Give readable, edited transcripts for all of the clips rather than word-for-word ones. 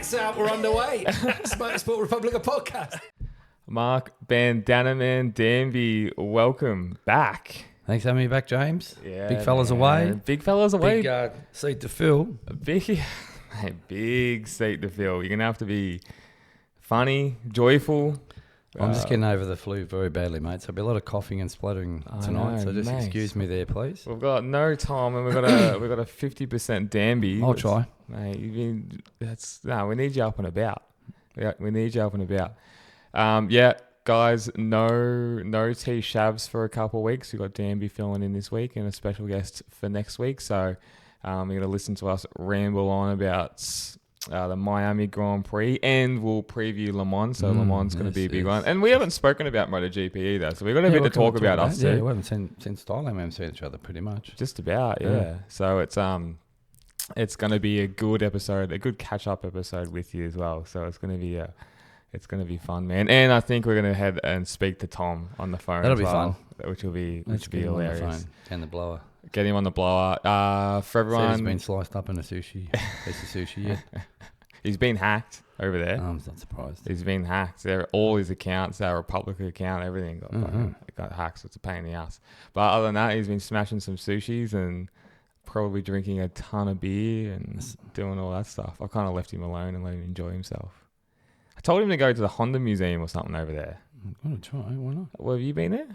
Lights out, we're underway. Motorsport Republica podcast. Mark, Bandana Man, Danby, welcome back. Thanks for having me back, James. Yeah, big fella's man. away. Big fella's away. Big seat to fill. Big seat to fill. You're going to have to be funny, joyful. I'm just getting over the flu very badly, mate. So there'll be a lot of coughing and spluttering tonight. So just excuse me there, please. We've got no time, and we've got a 50% Danby. I'll try. Mate, we need you up and about. We need you up and about. Yeah, guys, no T Shavs for a couple of weeks. We've got Danby filling in this week and a special guest for next week. So you're going to listen to us ramble on about the Miami Grand Prix, and we'll preview Le Mans. So Le Mans is going to be a big one. And we haven't spoken about MotoGP either. So we've got a bit to talk about us too. Yeah, we haven't seen since Thailand. We haven't seen each other pretty much. Just about, yeah. So it's going to be a good episode, a good catch-up episode with you as well. So it's going to be fun, man. And I think we're going to head and speak to Tom on the phone. That'll be fun. Which will be hilarious. On the phone. And the blower. Get him on the blower. For everyone, he's been sliced up in a piece of sushi yet. He's been hacked over there. I'm not surprised. He's been hacked. All his accounts, our Republica account, everything got hacked. So it's a pain in the ass. But other than that, he's been smashing some sushis and probably drinking a ton of beer and doing all that stuff. I kind of left him alone and let him enjoy himself. I told him to go to the Honda Museum or something over there. I'm going to try. Why not? Well, have you been there?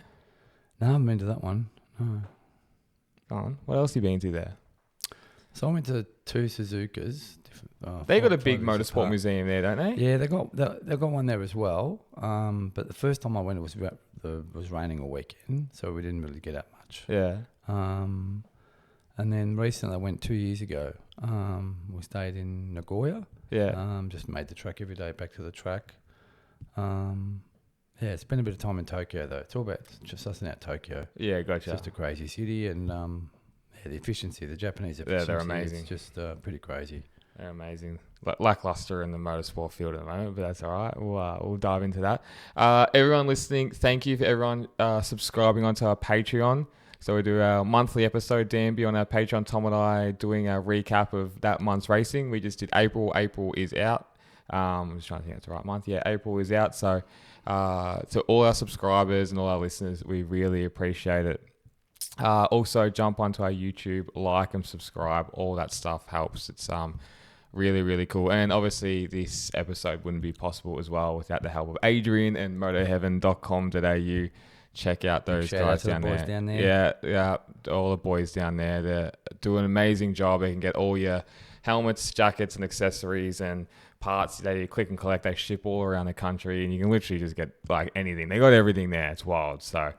No, I haven't been to that one. No. Go on. What else have you been to there? So I went to two Suzukas. They got a big motorsport museum there, don't they? Yeah, they got one there as well. But the first time I went, it was raining all weekend, so we didn't really get out much. Yeah. And then recently, I went 2 years ago. We stayed in Nagoya. Yeah. Just made the track every day back to the track. Yeah, spent a bit of time in Tokyo though. It's all about just sussing out Tokyo. Yeah, gotcha. It's just a crazy city, and the efficiency, the Japanese efficiency. Yeah, they're amazing. It's just pretty crazy. They're amazing. Lackluster in the motorsport field at the moment, but that's all right. We'll dive into that. Everyone listening, thank you for everyone subscribing onto our Patreon. So we do our monthly episode, Danby, on our Patreon. Tom and I doing a recap of that month's racing. We just did April. April is out. I'm just trying to think that's the right month. Yeah, April is out. So to all our subscribers and all our listeners, we really appreciate it. Also, jump onto our YouTube, like and subscribe. All that stuff helps. It's really, really cool. And obviously, this episode wouldn't be possible as well without the help of Adrian and motoheaven.com.au. Check out those guys down there. Yeah, all the boys down there. They're doing an amazing job. They can get all your helmets, jackets, and accessories and parts. They click and collect. They ship all around the country, and you can literally just get like anything. They got everything there. It's wild. So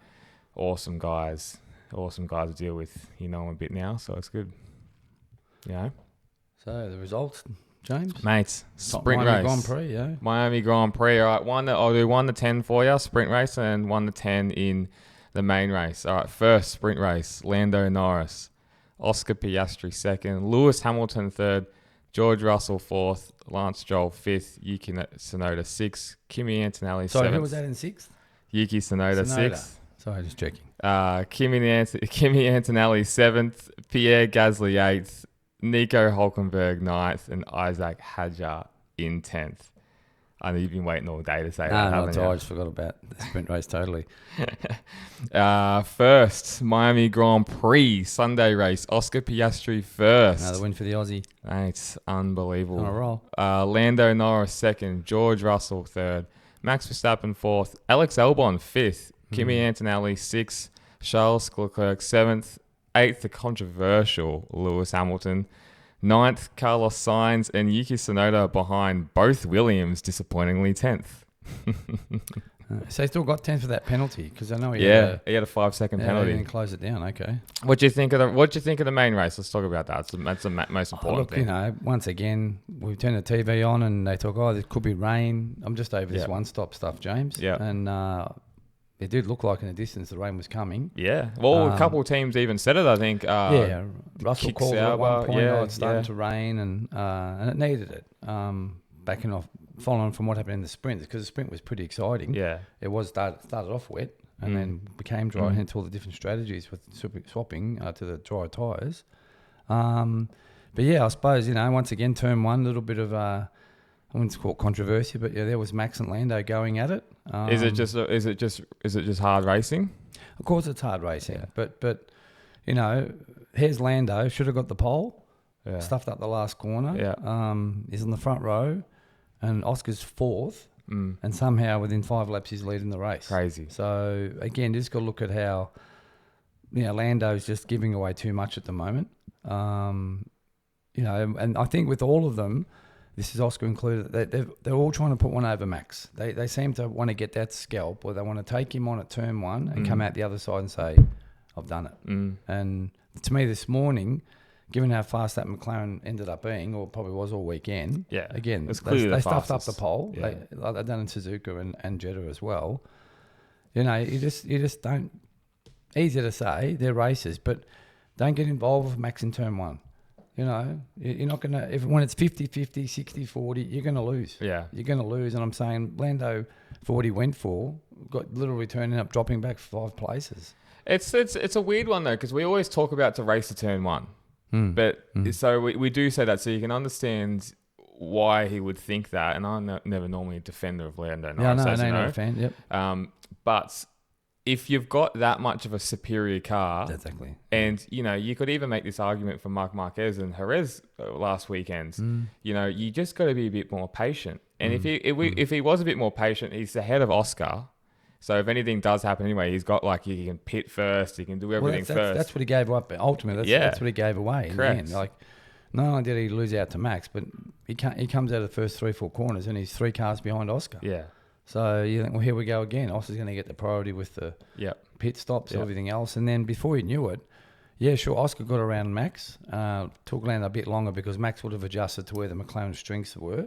awesome guys to deal with. You know them a bit now, so it's good. Yeah. So the results, James? Mates, sprint race. Grand Prix, yeah. Miami Grand Prix. All right, I'll do 1 to 10 for you, sprint race, and 1 to 10 in the main race. All right, first sprint race, Lando Norris, Oscar Piastri second, Lewis Hamilton third, George Russell fourth, Lance Stroll fifth, Yuki Tsunoda sixth, Kimi Antonelli seventh. Sorry, who was that in sixth? Yuki Tsunoda sixth. Sorry, just checking. Kimi Antonelli seventh, Pierre Gasly eighth, Nico Hulkenberg 9th, and Isaac Hadjar in 10th. I know you've been waiting all day to say that, haven't you? I just forgot about the sprint race totally. First, Miami Grand Prix, Sunday race. Oscar Piastri first. Another win for the Aussie. It's unbelievable. On a roll. Lando Norris second, George Russell third, Max Verstappen fourth, Alex Albon fifth, Kimi Antonelli sixth, Charles Leclerc seventh, 8th, the controversial Lewis Hamilton. 9th, Carlos Sainz, and Yuki Tsunoda behind both Williams, disappointingly 10th. So he still got 10th for that penalty, because I know he had a 5-second penalty. And close it down. Okay. What do you think of the main race? Let's talk about that. That's the most important thing. You know, once again, we turn the TV on and they talk, there could be rain. I'm just over this one-stop stuff, James. Yeah. And it did look like in the distance the rain was coming. Yeah. Well, a couple of teams even said it, I think. Russell called it at one point. It's starting to rain, and it needed it. Backing off, following from what happened in the sprint, because the sprint was pretty exciting. Yeah. It was started off wet and then became dry, hence all the different strategies with swapping to the dry tyres. But yeah, I suppose, once again, turn one, a little bit of I wouldn't call it controversy, but yeah, there was Max and Lando going at it. Is it just hard racing? Of course, it's hard racing, but you know, here's Lando, should have got the pole, stuffed up the last corner. He's in the front row, and Oscar's fourth, and somehow within 5 laps he's leading the race. Crazy. So again, just got to look at how, you know, Lando's just giving away too much at the moment. You know, and I think with all of them, this is Oscar included, they're all trying to put one over Max. They seem to want to get that scalp, or they want to take him on at turn 1 and come out the other side and say, I've done it. And to me this morning, given how fast that McLaren ended up being, or probably was all weekend, again, they stuffed up the pole. Yeah. They've done in Suzuka and Jeddah as well. You know, you just don't, easy to say, they're racers, but don't get involved with Max in turn 1. You know, you're not going to, when it's 50-50, 60-40, you're going to lose. Yeah. You're going to lose. And I'm saying Lando, for what he went for, got literally turning up, dropping back 5 places. It's a weird one, though, because we always talk about to race to turn 1. But so we do say that so you can understand why he would think that. And I'm never normally a defender of Lando. Not a fan, yep. But if you've got that much of a superior car, exactly, and you know you could even make this argument for Marc Marquez and Jerez last weekend. You know, you just got to be a bit more patient. And if he was a bit more patient, he's ahead of Oscar. So if anything does happen anyway, he's got he can pit first, he can do everything first. That's what he gave up. Ultimately, that's what he gave away. Correct. In the end. Like, not only did he lose out to Max, but he comes out of the first 3-4 corners and he's 3 cars behind Oscar. Yeah. So you think, well, here we go again. Oscar's going to get the priority with the pit stops, everything else. And then before you knew it, Oscar got around Max. Took Lando a bit longer because Max would have adjusted to where the McLaren strengths were.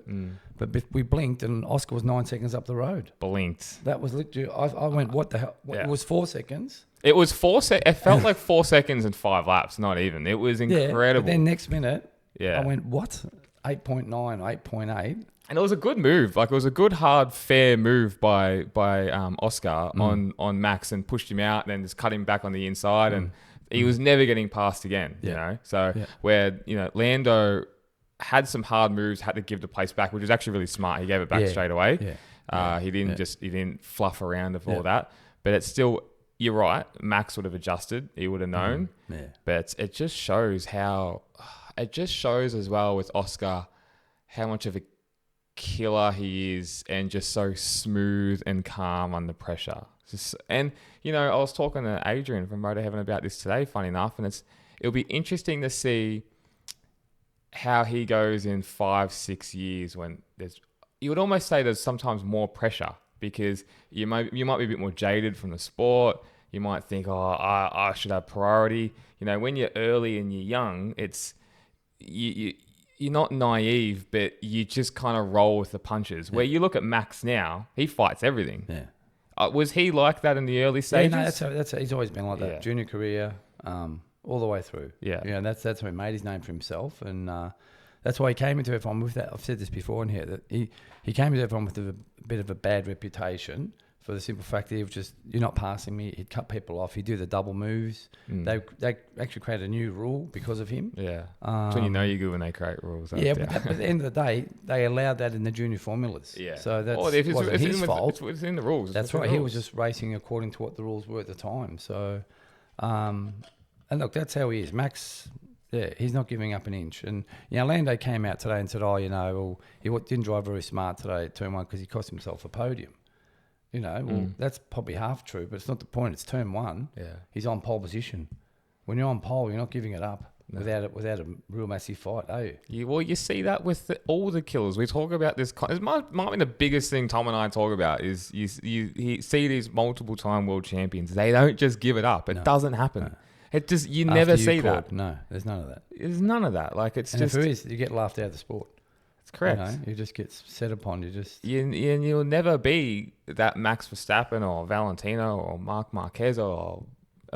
But we blinked and Oscar was 9 seconds up the road. Blinked. That was literally, I went, what the hell? It was 4 seconds. It was 4 seconds. It felt like 4 seconds and 5 laps, not even. It was incredible. Yeah, but then next minute, I went, what? 8.9, 8.8. And it was a good move. Like, it was a good, hard, fair move by Oscar on Max, and pushed him out and then just cut him back on the inside. And he was never getting past again, you know? So where, you know, Lando had some hard moves, had to give the place back, which was actually really smart. He gave it back straight away. He didn't fluff around with all that. But it's still, you're right, Max would have adjusted. He would have known. But it just shows as well with Oscar how much of a killer he is, and just so smooth and calm under pressure. And you know, I was talking to Adrian from Motor Heaven about this today, funny enough, and it'll be interesting to see how he goes in 5-6 years when you would almost say there's sometimes more pressure, because you might be a bit more jaded from the sport. You might think, I should have priority. You know, when you're early and you're young, it's you're not naive, but you just kind of roll with the punches. Where you look at Max now, he fights everything. Was he like that in the early stages? That's he's always been like that. Junior career, all the way through. That's how he made his name for himself, and that's why he came into F1 with that. I've said this before in here, that he came into F1 with a bit of a bad reputation, for the simple fact that he was just, you're not passing me. He'd cut people off. He'd do the double moves. They actually created a new rule because of him. That's when you know you're good, when they create rules. But at the end of the day, they allowed that in the junior formulas. So that's wasn't his fault. It's in the rules. That's right. He was just racing according to what the rules were at the time. So, and look, that's how he is. Max, he's not giving up an inch. And, you know, Lando came out today and said, he didn't drive very smart today at turn 1 because he cost himself a podium. You know, that's probably half true, but it's not the point. It's turn 1. He's on pole position. When you're on pole, you're not giving it up without a real massive fight, are you? Well, you see that with all the killers. We talk about this. It might be the biggest thing Tom and I talk about is you see these multiple time world champions. They don't just give it up. It doesn't happen. No. It just never see that. No, there's none of that. There's none of that. Like, it's if there is, you get laughed out of the sport. Correct. You know, you just get set upon. You'll never be that Max Verstappen or Valentino or Marc Marquez or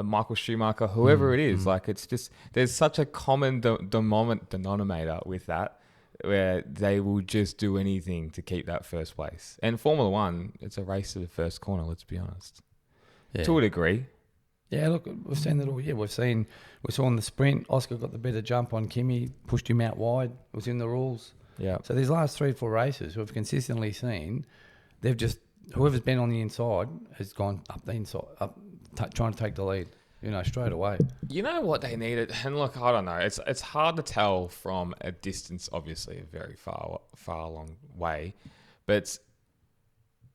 Michael Schumacher, whoever it is. Like, it's just, there's such a common denominator with that, where they will just do anything to keep that first place. And Formula One, it's a race to the first corner. Let's be honest, to a degree. Yeah, look, we've seen that all year. We saw in the sprint, Oscar got the better jump on Kimi, pushed him out wide. It was in the rules. Yeah. So these last 3-4 races, we've consistently seen, they've just, whoever's been on the inside has gone up the inside, trying to take the lead, straight away. You know what they needed? And look, I don't know. It's hard to tell from a distance, obviously, a very far long way. But,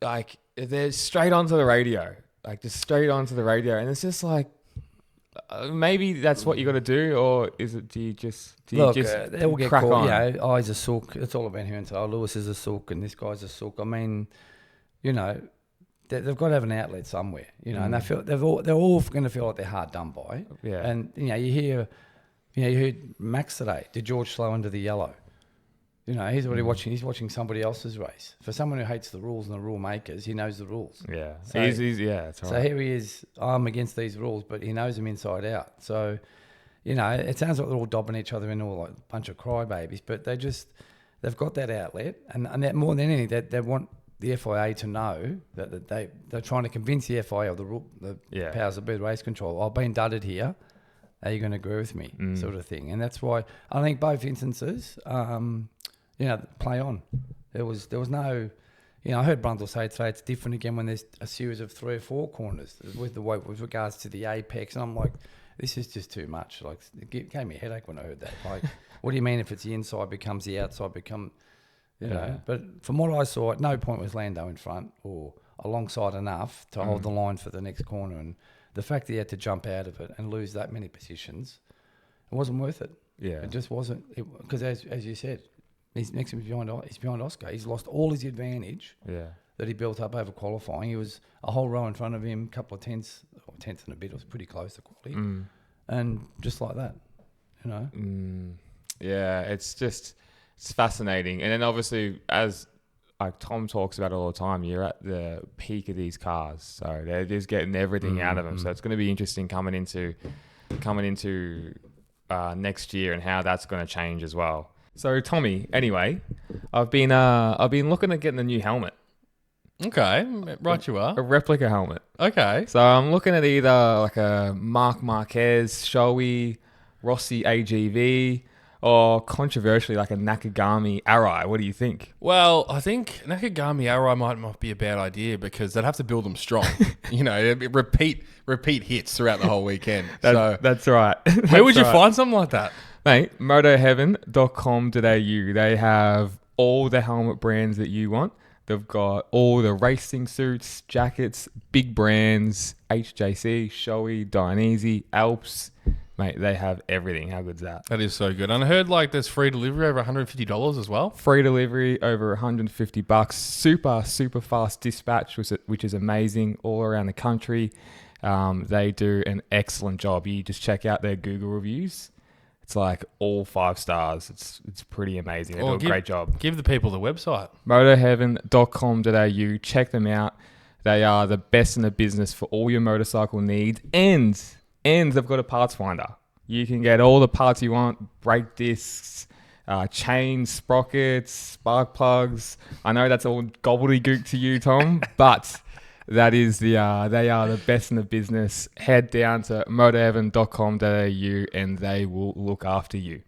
like, they're straight onto the radio. Like, just straight onto the radio. And it's just like, maybe that's what you got to do, or is it? Do you just they all get crack caught? on? He's a sook. It's all about hearing. Lewis is a sook, and this guy's a sook. I mean, they've got to have an outlet somewhere, and they're all going to feel like they're hard done by. Yeah. And you heard Max today. Did George slow into the yellow? He's already watching. He's watching somebody else's race. For someone who hates the rules and the rule makers, he knows the rules. Yeah. So, that's right. So here he is. I'm against these rules, but he knows them inside out. So, it sounds like they're all dobbing each other in, all like a bunch of crybabies. But they've got that outlet, and that more than anything, they want the FIA to know that they're trying to convince the FIA, the powers that be, the race control. I've been dudded here. Are you going to agree with me? Sort of thing. And that's why I think both instances. Play on. There was no, I heard Brundle say today it's different again when there's a series of 3 or 4 corners with regards to the apex, and I'm like, this is just too much. Like, it gave me a headache when I heard that. Like, what do you mean if it's the inside becomes the outside know? But from what I saw, at no point was Lando in front or alongside enough to hold the line for the next corner, and the fact that he had to jump out of it and lose that many positions, it wasn't worth it. Yeah, it just wasn't. Because as you said. He's next to him he's behind Oscar. He's lost all his advantage that he built up over qualifying. He was a whole row in front of him, a couple of tenths and a bit. It was pretty close to quality. And just like that, Yeah, it's fascinating. And then obviously, as like Tom talks about all the time, you're at the peak of these cars. So they're just getting everything out of them. So it's going to be interesting coming into next year and how that's going to change as well. So Tommy, anyway, I've been looking at getting a new helmet. Okay, right you are. A replica helmet. Okay. So I'm looking at either like a Marquez, Shoei, Rossi AGV, or controversially like a Nakagami Arai. What do you think? Well, I think Nakagami Arai might not be a bad idea because they'd have to build them strong. Repeat hits throughout the whole weekend. That's right. Where would you find something like that? Mate, motoheaven.com.au. They have all the helmet brands that you want. They've got all the racing suits, jackets, big brands, HJC, Shoei, Dainese, Alps. Mate, they have everything. How good's that? That is so good. And I heard like there's free delivery over $150 as well. Free delivery over $150. Super, super fast dispatch, which is amazing all around the country. They do an excellent job. You just check out their Google reviews. It's like all 5 stars. It's pretty amazing. They do a great job. Give the people the website. motoheaven.com.au. Check them out. They are the best in the business for all your motorcycle needs. And they've got a parts finder. You can get all the parts you want. Brake discs, chains, sprockets, spark plugs. I know that's all gobbledygook to you, Tom, but... they are the best in the business. Head down to motoheaven.com.au and they will look after you.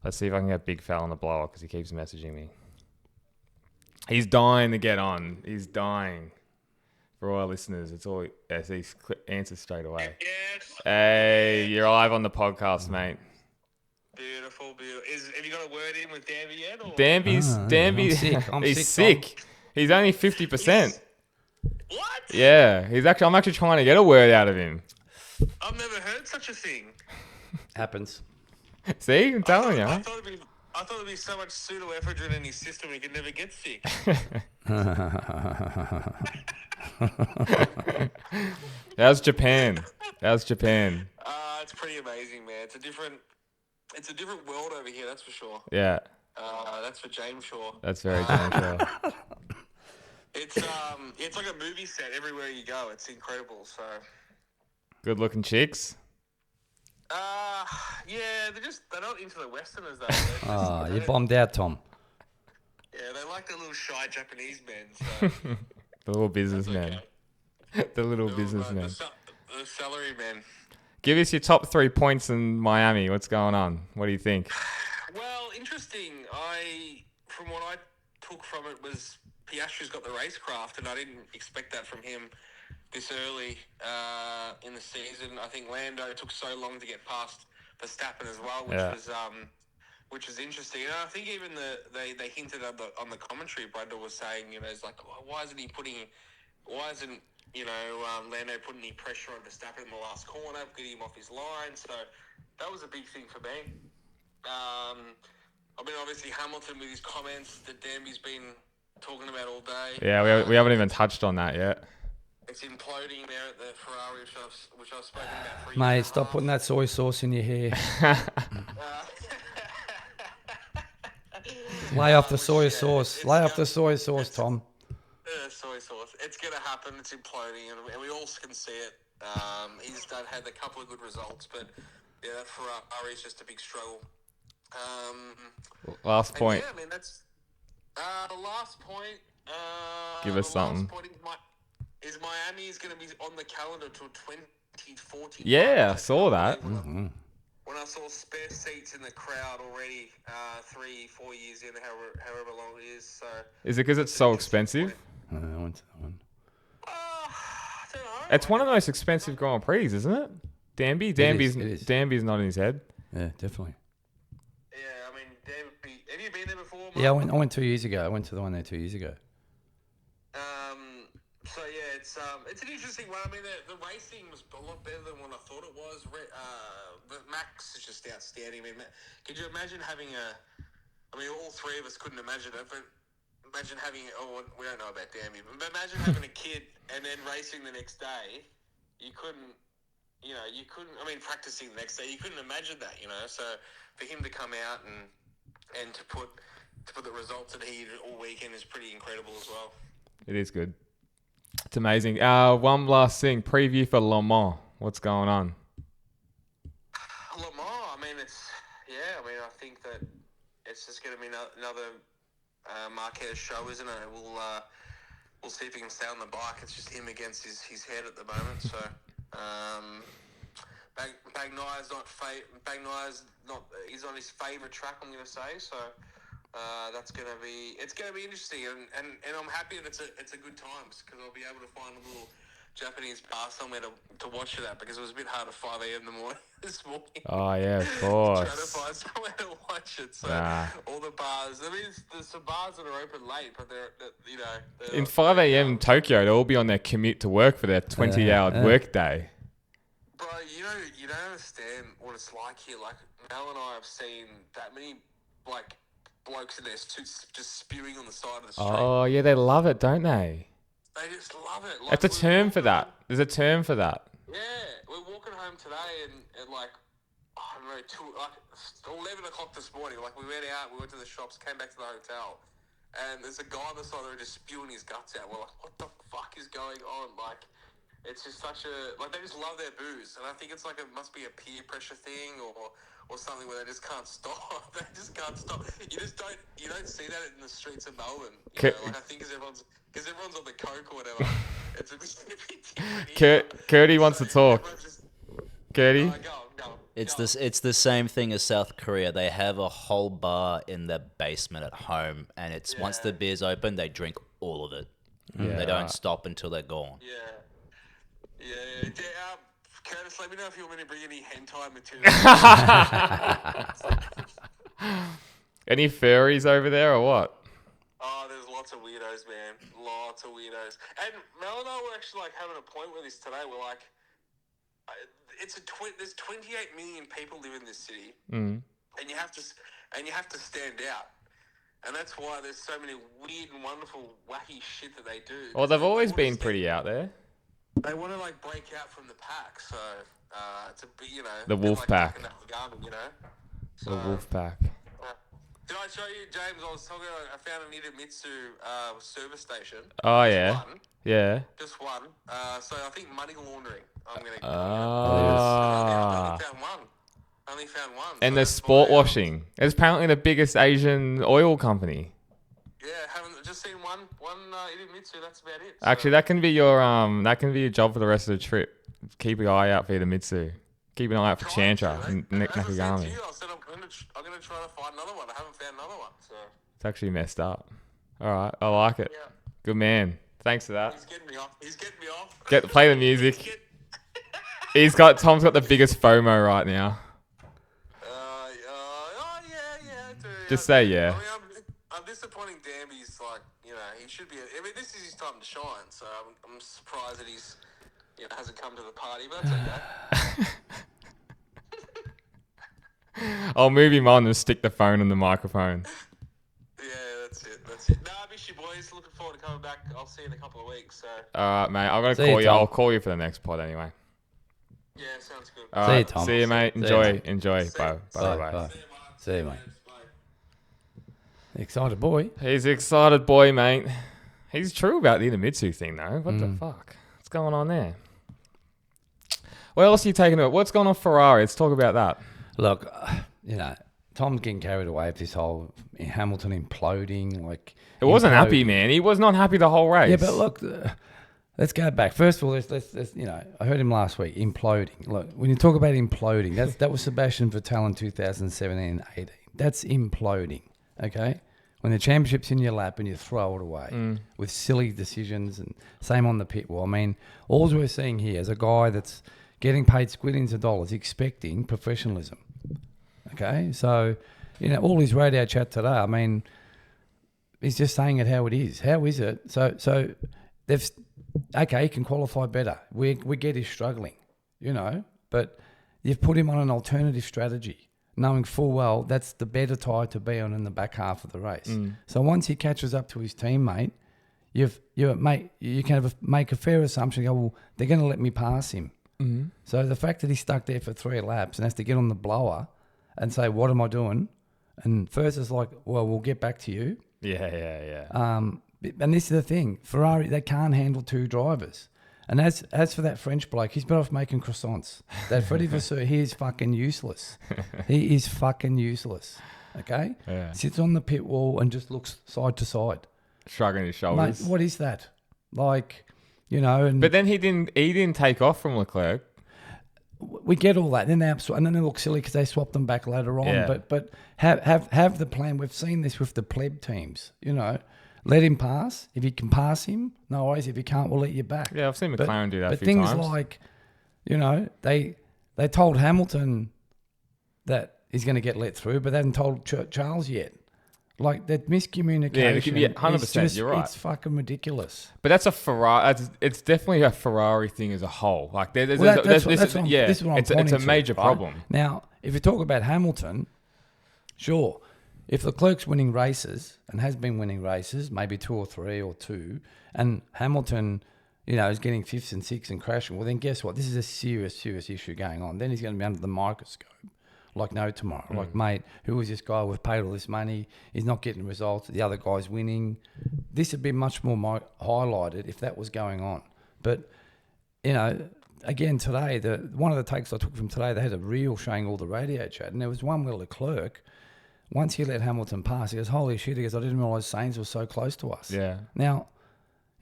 Let's see if I can get Big Fell on the blower because he keeps messaging me. He's dying to get on. He's dying. For all our listeners, it's all these answers straight away. Yes. Hey, you're live on the podcast, mate. Beautiful. Have you got a word in with Danby yet? Or? Danby, he's sick. He's only 50%. What? Yeah, I'm actually trying to get a word out of him. I've never heard such a thing. Happens. See, I'm telling you. I thought it'd be so much pseudoephedrine in his system he could never get sick. How's Japan? It's pretty amazing, man. It's a different world over here, that's for sure. Yeah. That's for James Shaw. That's very James Shaw. It's like a movie set everywhere you go. It's incredible. So good looking chicks. Yeah, they're not into the Westerners though. You bombed out, Tom. Yeah, they like the little shy Japanese men. So the little businessmen. Okay. The little businessmen. The salary men. Give us your top 3 points in Miami. What's going on? What do you think? Well, interesting. from what I took from it was Piastri's got the racecraft, and I didn't expect that from him this early in the season. I think Lando took so long to get past Verstappen as well, which was interesting. And I think even they hinted on the commentary. Brundle was saying, it's like, why isn't Lando putting any pressure on Verstappen in the last corner, getting him off his line? So that was a big thing for me. Obviously Hamilton with his comments that Danby's been talking about all day. Yeah, we haven't even touched on that yet. It's imploding there at the Ferrari, which I've spoken about for years. Mate, stop putting that soy sauce in your hair. Lay off the soy sauce. Lay off the soy sauce, Tom. Soy sauce. It's going to happen. It's imploding, and we all can see it. He's had a couple of good results, but yeah, that Ferrari's just a big struggle. Last point. Yeah, that's the last point. Give us something. Is Miami is going to be on the calendar till 2040. Yeah, I saw that. When I saw spare seats in the crowd already, 3-4 years in, however long it is. So is it because it's so expensive? I went to that one. I don't know. It's one of the most expensive Grand Prix, isn't it? Danby? Danby's not in his head. Yeah, definitely. Yeah, Danby. Have you been there before, Mark? Yeah, I went 2 years ago. I went to the one there 2 years ago. So yeah, it's an interesting one. The racing was a lot better than what I thought it was. But Max is just outstanding. Could you imagine having all three of us couldn't imagine it, but imagine having. Oh, we don't know about Danby, but imagine having a kid and then racing the next day. You couldn't. Practicing the next day, you couldn't imagine that. So for him to come out and to put the results that he did all weekend is pretty incredible as well. It is good. It's amazing. One last thing. Preview for Le Mans. What's going on? Le Mans, I think that it's just going to be another Marquez show, isn't it? We'll see if he can stay on the bike. It's just him against his head at the moment. So, Bagnaya's he's on his favourite track, I'm going to say. So, it's going to be interesting, and I'm happy that it's a good times because I'll be able to find a little Japanese bar somewhere to watch it at, because it was a bit hard at 5 a.m. in the morning this morning. Oh yeah, of course. Trying to find somewhere to watch it. So all the bars. There's some bars that are open late, but they're in 5 a.m. Tokyo, they'll all be on their commute to work for their 20-hour work day. Bro, you don't understand what it's like here. Like Mel and I have seen that many blokes in their suits just spewing on the side of the street. Oh yeah, they love it, don't they? They just love it. It's a term for that. There's a term for that. Yeah, we're walking home today and I don't know, 11 o'clock this morning. We went out, we went to the shops, came back to the hotel, and there's a guy on the side of the road just spewing his guts out. We're like, what the fuck is going on? It's just such a they just love their booze, and I think it's it must be a peer pressure thing or something where they just can't stop. They just can't stop. You don't see that in the streets of Melbourne. I think because everyone's on the coke or whatever. It's a bit different. Curdy wants to talk. Curdy? Go. It's the same thing as South Korea. They have a whole bar in their basement at home, and it's once the beer's open, they drink all of it. Yeah. They don't stop until they're gone. Yeah. Curtis, let me know if you want me to bring any hentai material. Any furries over there or what? Oh, there's lots of weirdos, man. Lots of weirdos. And Mel and I were actually having a point with this today. We're there's 28 million people live in this city, and you have to stand out. And that's why there's so many weird and wonderful, wacky shit that they do. Well, they've always been pretty out there. They want to break out from the pack, so to be the wolf pack. So, the wolf pack. Did I show you, James? I found an Idemitsu service station. Oh Just yeah, one. yeah. Just one. So I think money laundering. I'm gonna. Ah. Only found one. And so there's sport washing. It's apparently the biggest Asian oil company. Yeah, haven't just seen one Idemitsu. That's about it. Actually, that can be your job for the rest of the trip. Keep an eye out for Idemitsu. Keep an eye out for Chantra and Nakagami. Nakagami. I said I'm gonna try to find another one. I haven't found another one. So It's actually messed up. All right, I like it. Yeah. Good man. Thanks for that. He's getting me off. Play the music. Tom's got the biggest FOMO right now. Yeah, dude. Just say yeah. I mean, I'm disappointing Danby's like, he should be. I mean, this is his time to shine. So I'm surprised that he's, hasn't come to the party, but that's okay. I'll move him on and stick the phone in the microphone. Yeah, that's it. Nah, I miss you boys. Looking forward to coming back. I'll see you in a couple of weeks. So. All right, mate. I'm gonna See call you, you. Tom. I'll call you for the next pod anyway. Yeah, sounds good. All See you, right, Tom. see you, mate. See you, Enjoy. mate. Enjoy. Bye. Bye. Bye. See you, mate. Bye. Excited boy. He's an excited boy, mate. He's true about the Intermitsu thing, though. What the fuck? What's going on there? What else are you taking about? What's going on with Ferrari? Let's talk about that. Look, Tom's getting carried away with this whole Hamilton imploding. Like It wasn't happy, man. He was not happy the whole race. Yeah, but look, let's go back. First of all, let's I heard him last week imploding. Look, when you talk about imploding, that was Sebastian Vettel in 2017 and 18. That's imploding. Okay, when the championship's in your lap and you throw it away with silly decisions, and same on the pit wall. I mean, all we're seeing here is a guy that's getting paid squillions of dollars, expecting professionalism. Okay, so all his radio chat today. I mean, he's just saying it how it is. How is it? So they've he can qualify better. We get he's struggling, but you've put him on an alternative strategy, knowing full well that's the better tyre to be on in the back half of the race. So once he catches up to his teammate, you can make a fair assumption. Go, well, they're going to let me pass him. So the fact that he's stuck there for 3 laps and has to get on the blower and say, what am I doing? And first it's like, well, we'll get back to you. Yeah. And this is the thing. Ferrari, they can't handle 2 drivers. And as for that French bloke, he's better off making croissants. That Freddie Vasseur, he is fucking useless. He is fucking useless. Okay? Yeah. Sits on the pit wall and just looks side to side. Shrugging his shoulders. Mate, what is that? Like, and But then he didn't take off from Leclerc. we get all that. Then and then they look silly because they swapped them back later on. Yeah. But have the plan. We've seen this with the pleb teams. Let him pass. If you can pass him, no worries. If you can't, we'll let you back. Yeah, I've seen McLaren do that a few things times. like, they told Hamilton that he's going to get let through, but they haven't told Charles yet. Like, that miscommunication. Yeah, 100%. You're right. It's fucking ridiculous. But that's a Ferrari. It's definitely a Ferrari thing as a whole. Like This is what I'm it's pointing a to, major right? problem. Now, if you talk about Hamilton, sure, if Leclerc's winning races and has been winning races, maybe 2 or 3 or 2, and Hamilton, is getting 5th and 6th and crashing, well, then guess what? This is a serious issue going on. Then he's going to be under the microscope like no tomorrow. Like, mate, who is this guy? We've paid all this money. He's not getting results. The other guy's winning. This would be much more highlighted if that was going on. But, again, today, one of the takes I took from today, they had a reel showing all the radio chat, and there was one where Leclerc, once he let Hamilton pass, he goes, holy shit, he goes, I didn't realise Sainz was so close to us. Yeah. Now,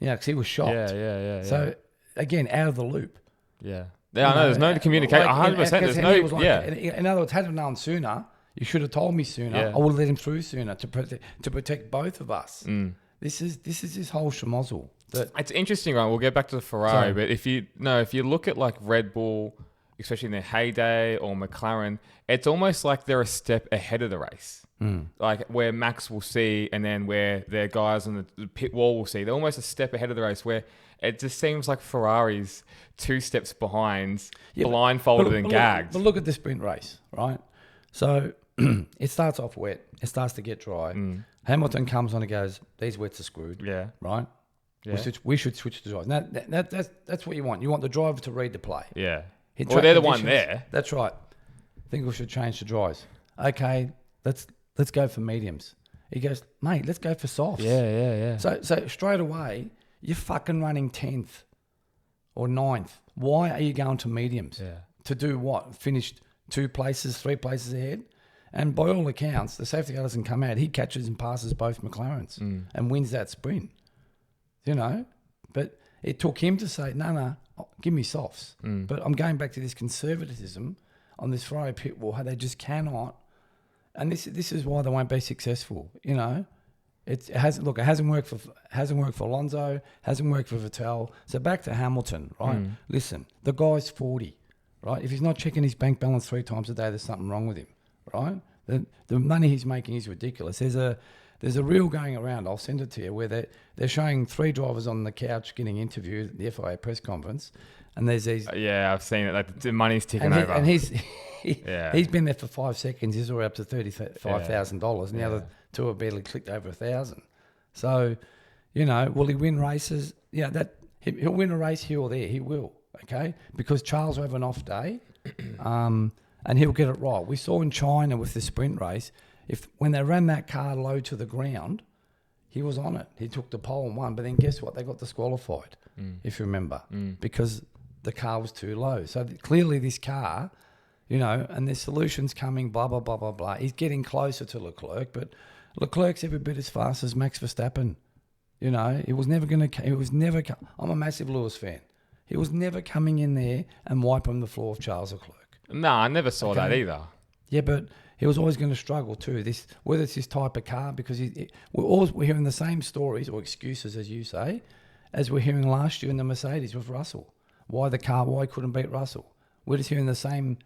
because he was shocked. Yeah. So, again, out of the loop. Yeah. Yeah, I know. There's no communication. 100%. There's no. In other words, had I known sooner, you should have told me sooner. Yeah. I would have let him through sooner to protect both of us. This is this whole schmozzle. It's interesting, right? We'll get back to the Ferrari, but if you look at like Red Bull, especially in their heyday, or McLaren, it's almost like they're a step ahead of the race. Like where Max will see, and then where their guys on the pit wall will see. They're almost a step ahead of the race, where it just seems like Ferrari's 2 steps behind, blindfolded and gagged. But look at the sprint race, right? So it starts off wet. It starts to get dry. Hamilton comes on and goes, these wets are screwed. Yeah. Right? Yeah. We should switch the drive. Now, that's what you want. You want the driver to read the play. Yeah. Hit Well, track they're the one conditions. there. That's right. I think we should change the drives. Okay, let's go for mediums. He goes, mate, let's go for softs. Yeah. So straight away, you're fucking running 10th or 9th. Why are you going to mediums? Yeah. To do what? Finished 2 places, 3 places ahead? And by all accounts, the safety car doesn't come out. He catches and passes both McLarens and wins that sprint. But it took him to say, no, give me softs. But I'm going back to this conservatism on this Ferrari pit wall, how they just cannot. And this is why they won't be successful, It hasn't worked for Alonso, hasn't worked for Vettel. So back to Hamilton, right? Listen, the guy's 40, right? If he's not checking his bank balance 3 times a day, there's something wrong with him, right? The money he's making is ridiculous. There's a reel going around. I'll send it to you where they're showing 3 drivers on the couch getting interviewed at the FIA press conference, and there's these. Yeah, I've seen it. Like the money's ticking over. And he's been there for 5 seconds. He's already up to $35,000, and the other 2 have barely clicked over 1,000. So, will he win races? Yeah, he'll win a race here or there. He will, okay? Because Charles will have an off day, and he'll get it right. We saw in China with the sprint race, when they ran that car low to the ground, he was on it. He took the pole and won. But then guess what? They got disqualified, if you remember, because the car was too low. So clearly this car, and there's solutions coming, blah, blah, blah, blah, blah. He's getting closer to Leclerc, but Leclerc's every bit as fast as Max Verstappen. He was never going to... I'm a massive Lewis fan. He was never coming in there and wiping the floor of Charles Leclerc. No, I never saw that either. Yeah, but he was always going to struggle too. Whether it's this type of car, because we're hearing the same stories or excuses, as you say, as we're hearing last year in the Mercedes with Russell. Why he couldn't beat Russell? We're just hearing the same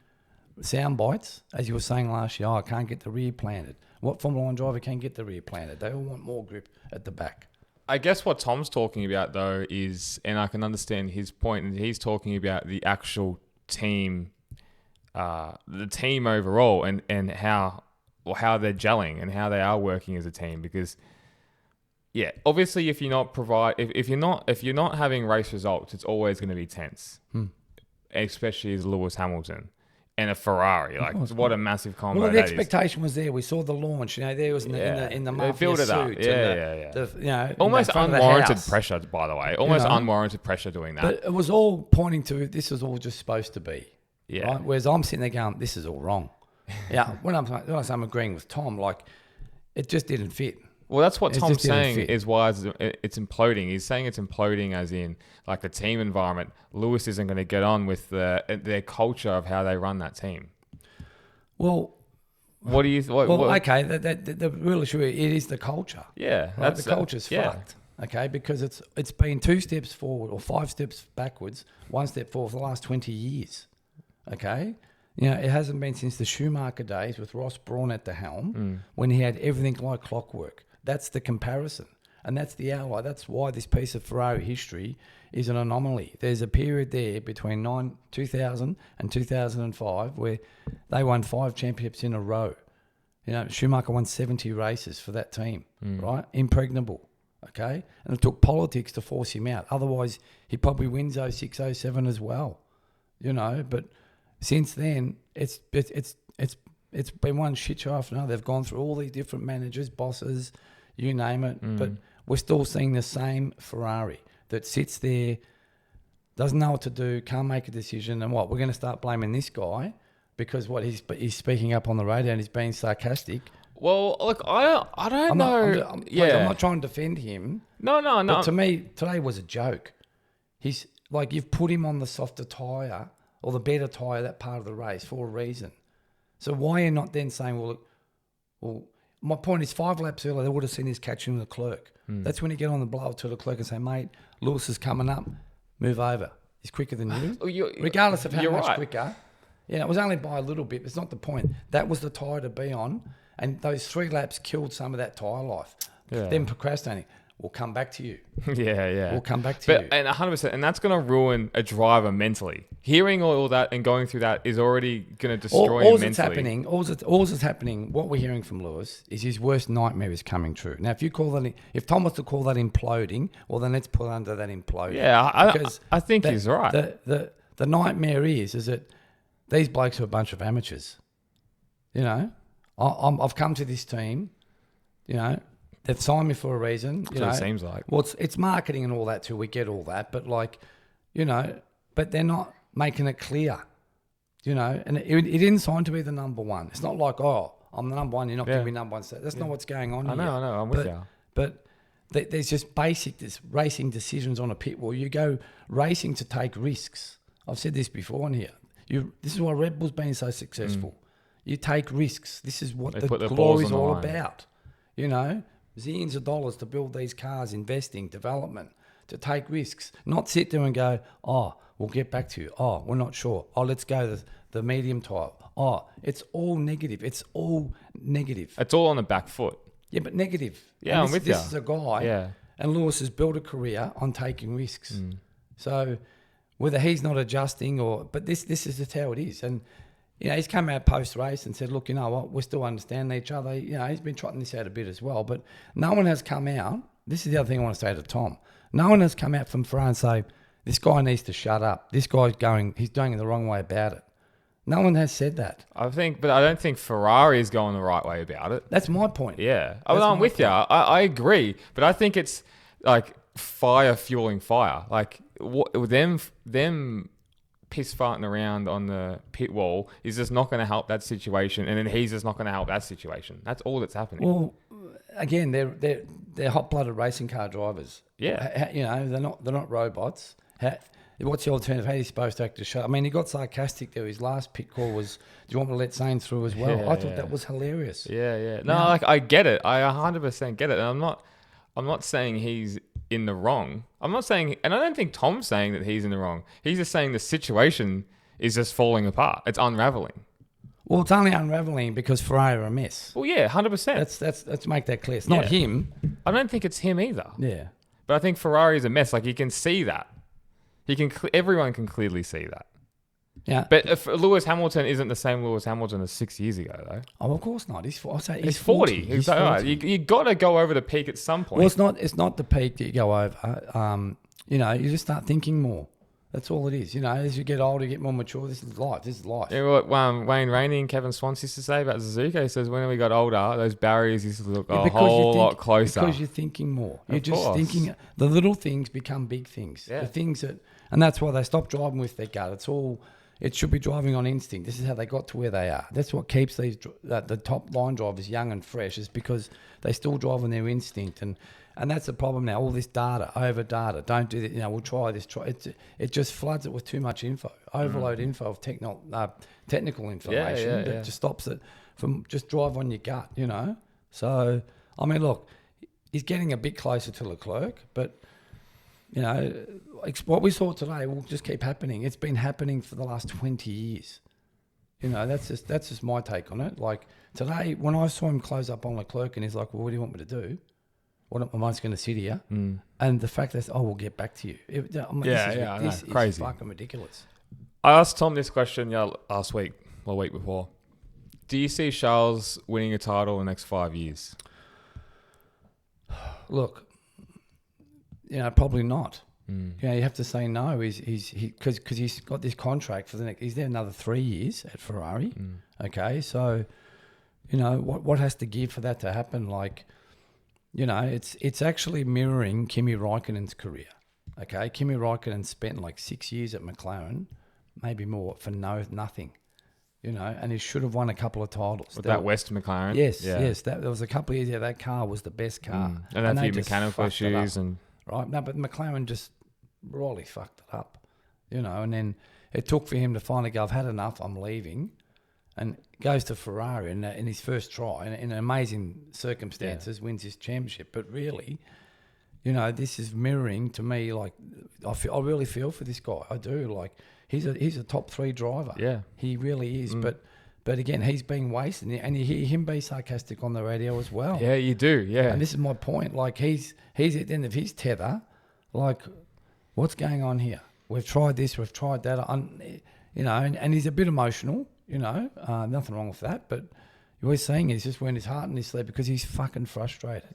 sound bites as you were saying last year. I can't get the rear planted. What Formula 1 driver can get the rear planted? They all want more grip at the back. I guess what Tom's talking about though is, and I can understand his point, and he's talking about the actual team, the team overall, and how they're gelling and how they are working as a team. Because obviously if you're not having race results, it's always going to be tense, especially as Lewis Hamilton and a Ferrari. Like, what a massive combo well, the that is. expectation was there. We saw the launch. There was in the mafia built it suit. up. Almost unwarranted pressure, by the way. Almost unwarranted pressure doing that. But it was all pointing to this was all just supposed to be. Yeah. Right? Whereas I'm sitting there going, this is all wrong. Yeah. When I'm agreeing with Tom, like, it just didn't fit. Well, that's what Tom's saying is why it's imploding. He's saying it's imploding as in, like, the team environment. Lewis isn't going to get on with their culture of how they run that team. Well, what do you... okay, the real issue, it is the culture. Yeah. Right? The culture's fucked, okay, because it's been 2 steps forward or 5 steps backwards, 1 step forward for the last 20 years, okay? It hasn't been since the Schumacher days with Ross Brawn at the helm when he had everything like clockwork. That's the comparison. And that's the ally. That's why this piece of Ferrari history is an anomaly. There's a period there between 2000 and 2005 where they won 5 championships in a row. Schumacher won 70 races for that team, right? Impregnable, okay? And it took politics to force him out. Otherwise, he probably wins 06, 07 as well, But since then, it's been one shit show after another. They've gone through all these different managers, bosses, you name it. But we're still seeing the same Ferrari that sits there, doesn't know what to do, can't make a decision. And we're going to start blaming this guy because he's speaking up on the radio and he's being sarcastic. Well, look, I don't know. I'm not trying to defend him. No. But to me, today was a joke. He's like, you've put him on the softer tyre or the better tyre that part of the race for a reason. So why are you not then saying, well, my point is 5 laps earlier, they would have seen his catching the clerk. That's when you get on the blower to the clerk and say, mate, Lewis is coming up, move over. He's quicker than you. Regardless of how much quicker. Yeah, it was only by a little bit. It's not the point. That was the tyre to be on. And those 3 laps killed some of that tyre life. Yeah. Them procrastinating. We'll come back to you. Yeah. We'll come back to you. And 100%, and that's going to ruin a driver mentally. Hearing all that and going through that is already going to destroy him mentally. All that's happening, what we're hearing from Lewis is his worst nightmare is coming true. Now, if Tom was to call that imploding, well, then let's put under that imploding. Yeah, I think he's right. The nightmare is that these blokes are a bunch of amateurs. I've come to this team, they've signed me for a reason. It seems like. Well, it's marketing and all that too. We get all that, but but they're not making it clear, And it didn't sign to be the number one. It's not like, oh, I'm the number one. You're not giving me number one. That's not what's going on. I know. I'm with you. But there's just basic racing decisions on a pit wall. You go racing to take risks. I've said this before on here. This is why Red Bull's been so successful. You take risks. This is what the glory is all about. zillions of dollars to build these cars, investing, development, to take risks, not sit there and go, oh, we'll get back to you. Oh, we're not sure. Oh, let's go the medium type. Oh, it's all negative. It's all negative. It's all on the back foot. Yeah, but negative. Yeah, I'm with you. This is a guy, Yeah. and Lewis has built a career on taking risks. So whether he's not adjusting but this is just how it is. And, he's come out post-race and said, look, you know what, we still understand each other. He's been trotting this out a bit as well. But no one has come out. This is the other thing I want to say to Tom. No one has come out from Ferrari and say, this guy needs to shut up. This guy's he's doing it the wrong way about it. No one has said that. But I don't think Ferrari is going the right way about it. That's my point. Yeah. I'm with you. I agree. But I think it's like fire fueling fire. Like them piss farting around on the pit wall is just not going to help that situation. And then he's just not going to help that situation. That's all that's happening. Well, again, they're hot-blooded racing car drivers. Yeah. They're not robots. What's the alternative? How are you supposed to act to shut? I mean, he got sarcastic there. His last pit call was, do you want me to let Zane through as well? I thought that was hilarious. Yeah. No, I get it. I 100% get it. And I'm not saying he's in the wrong. I'm not saying, and I don't think Tom's saying that he's in the wrong. He's just saying the situation is just falling apart. It's unraveling. Well, it's only unraveling because Ferrari are a mess. Well, yeah, 100%. Let's make that clear. It's not him. I don't think it's him either. Yeah. But I think Ferrari is a mess. Like, you can see that. Everyone can clearly see that. Yeah. But if Lewis Hamilton isn't the same Lewis Hamilton as 6 years ago, though. Oh, of course not. He's 40. He's 40. He's like, 40. all right, you got to go over the peak at some point. Well, it's not the peak that you go over. You just start thinking more. That's all it is. As you get older, you get more mature. This is life. Yeah, what Wayne Rainey and Kevin Swans used to say about Suzuka. He says when we got older, those barriers used to look a whole lot closer. Because you're thinking more. You're just course. thinking. The little things become big things. Yeah. The things and that's why they stop driving with their gut. It should be driving on instinct. This is how they got to where they are. That's what keeps the top line drivers young and fresh, is because they still drive on their instinct. And that's the problem now. All this data, over data. Don't do that. We'll try this. It just floods it with too much info. Overload info of technical information that just stops it from just drive on your gut. So I mean, look, he's getting a bit closer to Leclerc, but what we saw today will just keep happening. It's been happening for the last 20 years. That's just my take on it. Like today, when I saw him close up on Leclerc, and he's like, "Well, what do you want me to do? What am I just going to sit here?" And the fact that, we'll get back to you. This is crazy, fucking ridiculous. I asked Tom this question last week or the week before. Do you see Charles winning a title in the next 5 years? Look, probably not. You have to say no. Because he's got this contract for the next. He's there another 3 years at Ferrari. Okay, so what has to give for that to happen? Like, it's actually mirroring Kimi Räikkönen's career. Okay, Kimi Räikkönen spent like 6 years at McLaren, maybe more, for nothing. And he should have won a couple of titles. With that West McLaren? Yes. There was a couple of years there. That car was the best car. And a few mechanical issues right? No, but McLaren just royally fucked it up, and then it took for him to finally go, I've had enough, I'm leaving, and goes to Ferrari in his first try, in amazing circumstances, wins his championship. But really, this is mirroring to me, like, I really feel for this guy. I do. Like, he's a top 3 driver. Yeah. He really is. But again, he's being wasted, and you hear him be sarcastic on the radio as well. Yeah, you do. Yeah. And this is my point. Like, he's at the end of his tether. Like, what's going on here? We've tried this, we've tried that. And he's a bit emotional. Nothing wrong with that. But what he's saying is just wearing his heart in his sleeve because he's fucking frustrated.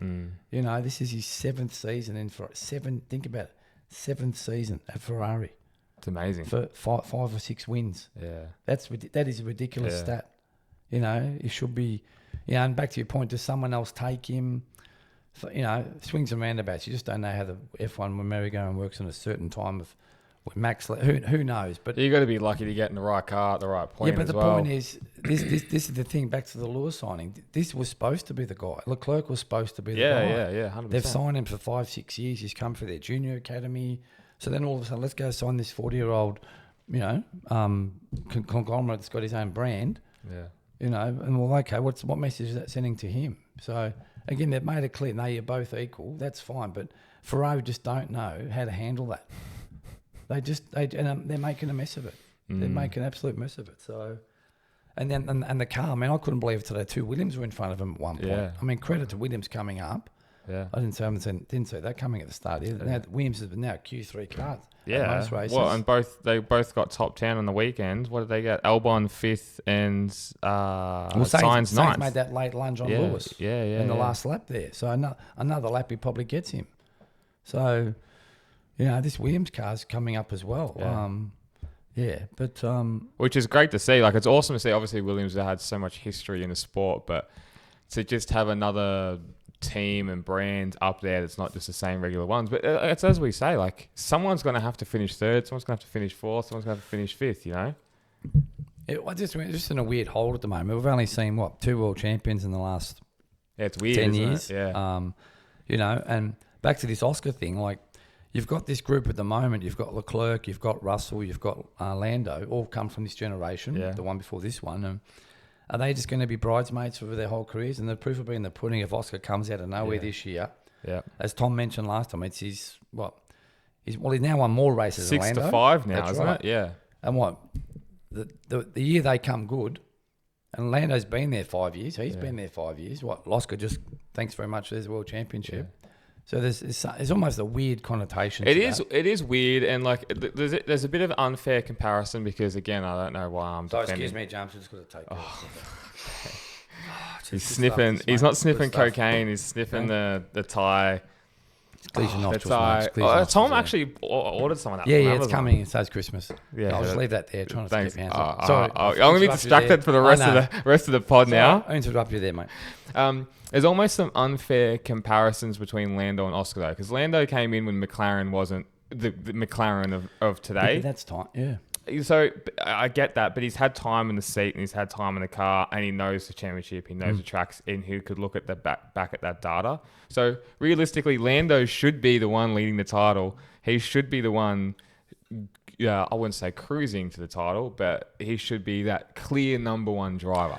This is his 7th season think about it, 7th season at Ferrari. It's amazing. For 5 or 6 wins. Yeah. That is a ridiculous stat. It should be, and back to your point, does someone else take him? Swings and roundabouts. You just don't know how the F1 merry-go-round works on a certain time with Max. Who knows? But you got to be lucky to get in the right car at the right point. Yeah, but the point is, this is the thing. Back to the Lewis signing. This was supposed to be the guy. Leclerc was supposed to be the guy. Yeah, 100%. They've signed him for 5-6 years. He's come through their junior academy. So then all of a sudden, let's go sign this 40-year-old, conglomerate that's got his own brand. Yeah. You know, and well, okay, what message is that sending to him? So again, they've made it clear, no, you're both equal. That's fine, but Ferrari just don't know how to handle that. They're making a mess of it. They're making an absolute mess of it. So, and then and the car, I mean, I couldn't believe it today. 2 Williams were in front of him at one point. Yeah. I mean, credit to Williams coming up. Yeah. I didn't see that coming at the start either. Now Williams is now Q3 cars. Yeah. Most races. Well, and they both got top 10 on the weekend. What did they get? Albon 5th and Sainz 9th. Made that late lunge on Yeah, Lewis. In the last lap there. So another lap he probably gets him. So, you know, this Williams car's coming up as well. But which is great to see. Like, it's awesome to see. Obviously, Williams have had so much history in the sport, but to just have another team and brand up there that's not just the same regular ones. But it's as we say, like, someone's going to have to finish 3rd, someone's going to have to finish 4th, someone's going to have to finish 5th, you know? We're just in a weird hold at the moment. We've only seen, 2 world champions in the last it's weird, 10 isn't years. It? Yeah. You know, and back to this Oscar thing, like, you've got this group at the moment. You've got Leclerc, you've got Russell, you've got Lando, all come from this generation, the one before this one. And are they just going to be bridesmaids for their whole careers? And the proof will be in the pudding if Oscar comes out of nowhere this year. Yeah. As Tom mentioned last time, it's he's now won more races than Lando. 6 to 5 now, That's isn't right. it? Yeah. And the year they come good, and Lando's been there 5 years. He's been there 5 years. Oscar just, thanks very much, there's a world championship. Yeah. So there's almost a weird connotation. It is weird, and like there's a bit of unfair comparison because again I don't know why I'm defending. Excuse me, James. I'm just going to take. He's sniffing. He's not sniffing cocaine. He's sniffing the tie. Tom actually ordered some of that. Yeah, it's coming. It says Christmas. Yeah, I'll just leave that there. Trying to thanks. keep your hands up. Sorry, I'm going to be distracted for the rest of the pod now. I interrupt you there, mate. There's almost some unfair comparisons between Lando and Oscar though, because Lando came in when McLaren wasn't the McLaren of today. Yeah, that's time. Yeah. So I get that, but he's had time in the seat and he's had time in the car and he knows the championship, he knows the tracks, and he could look at the back at that data. So realistically, Lando should be the one leading the title. He should be the one, I wouldn't say cruising to the title, but he should be that clear number one driver.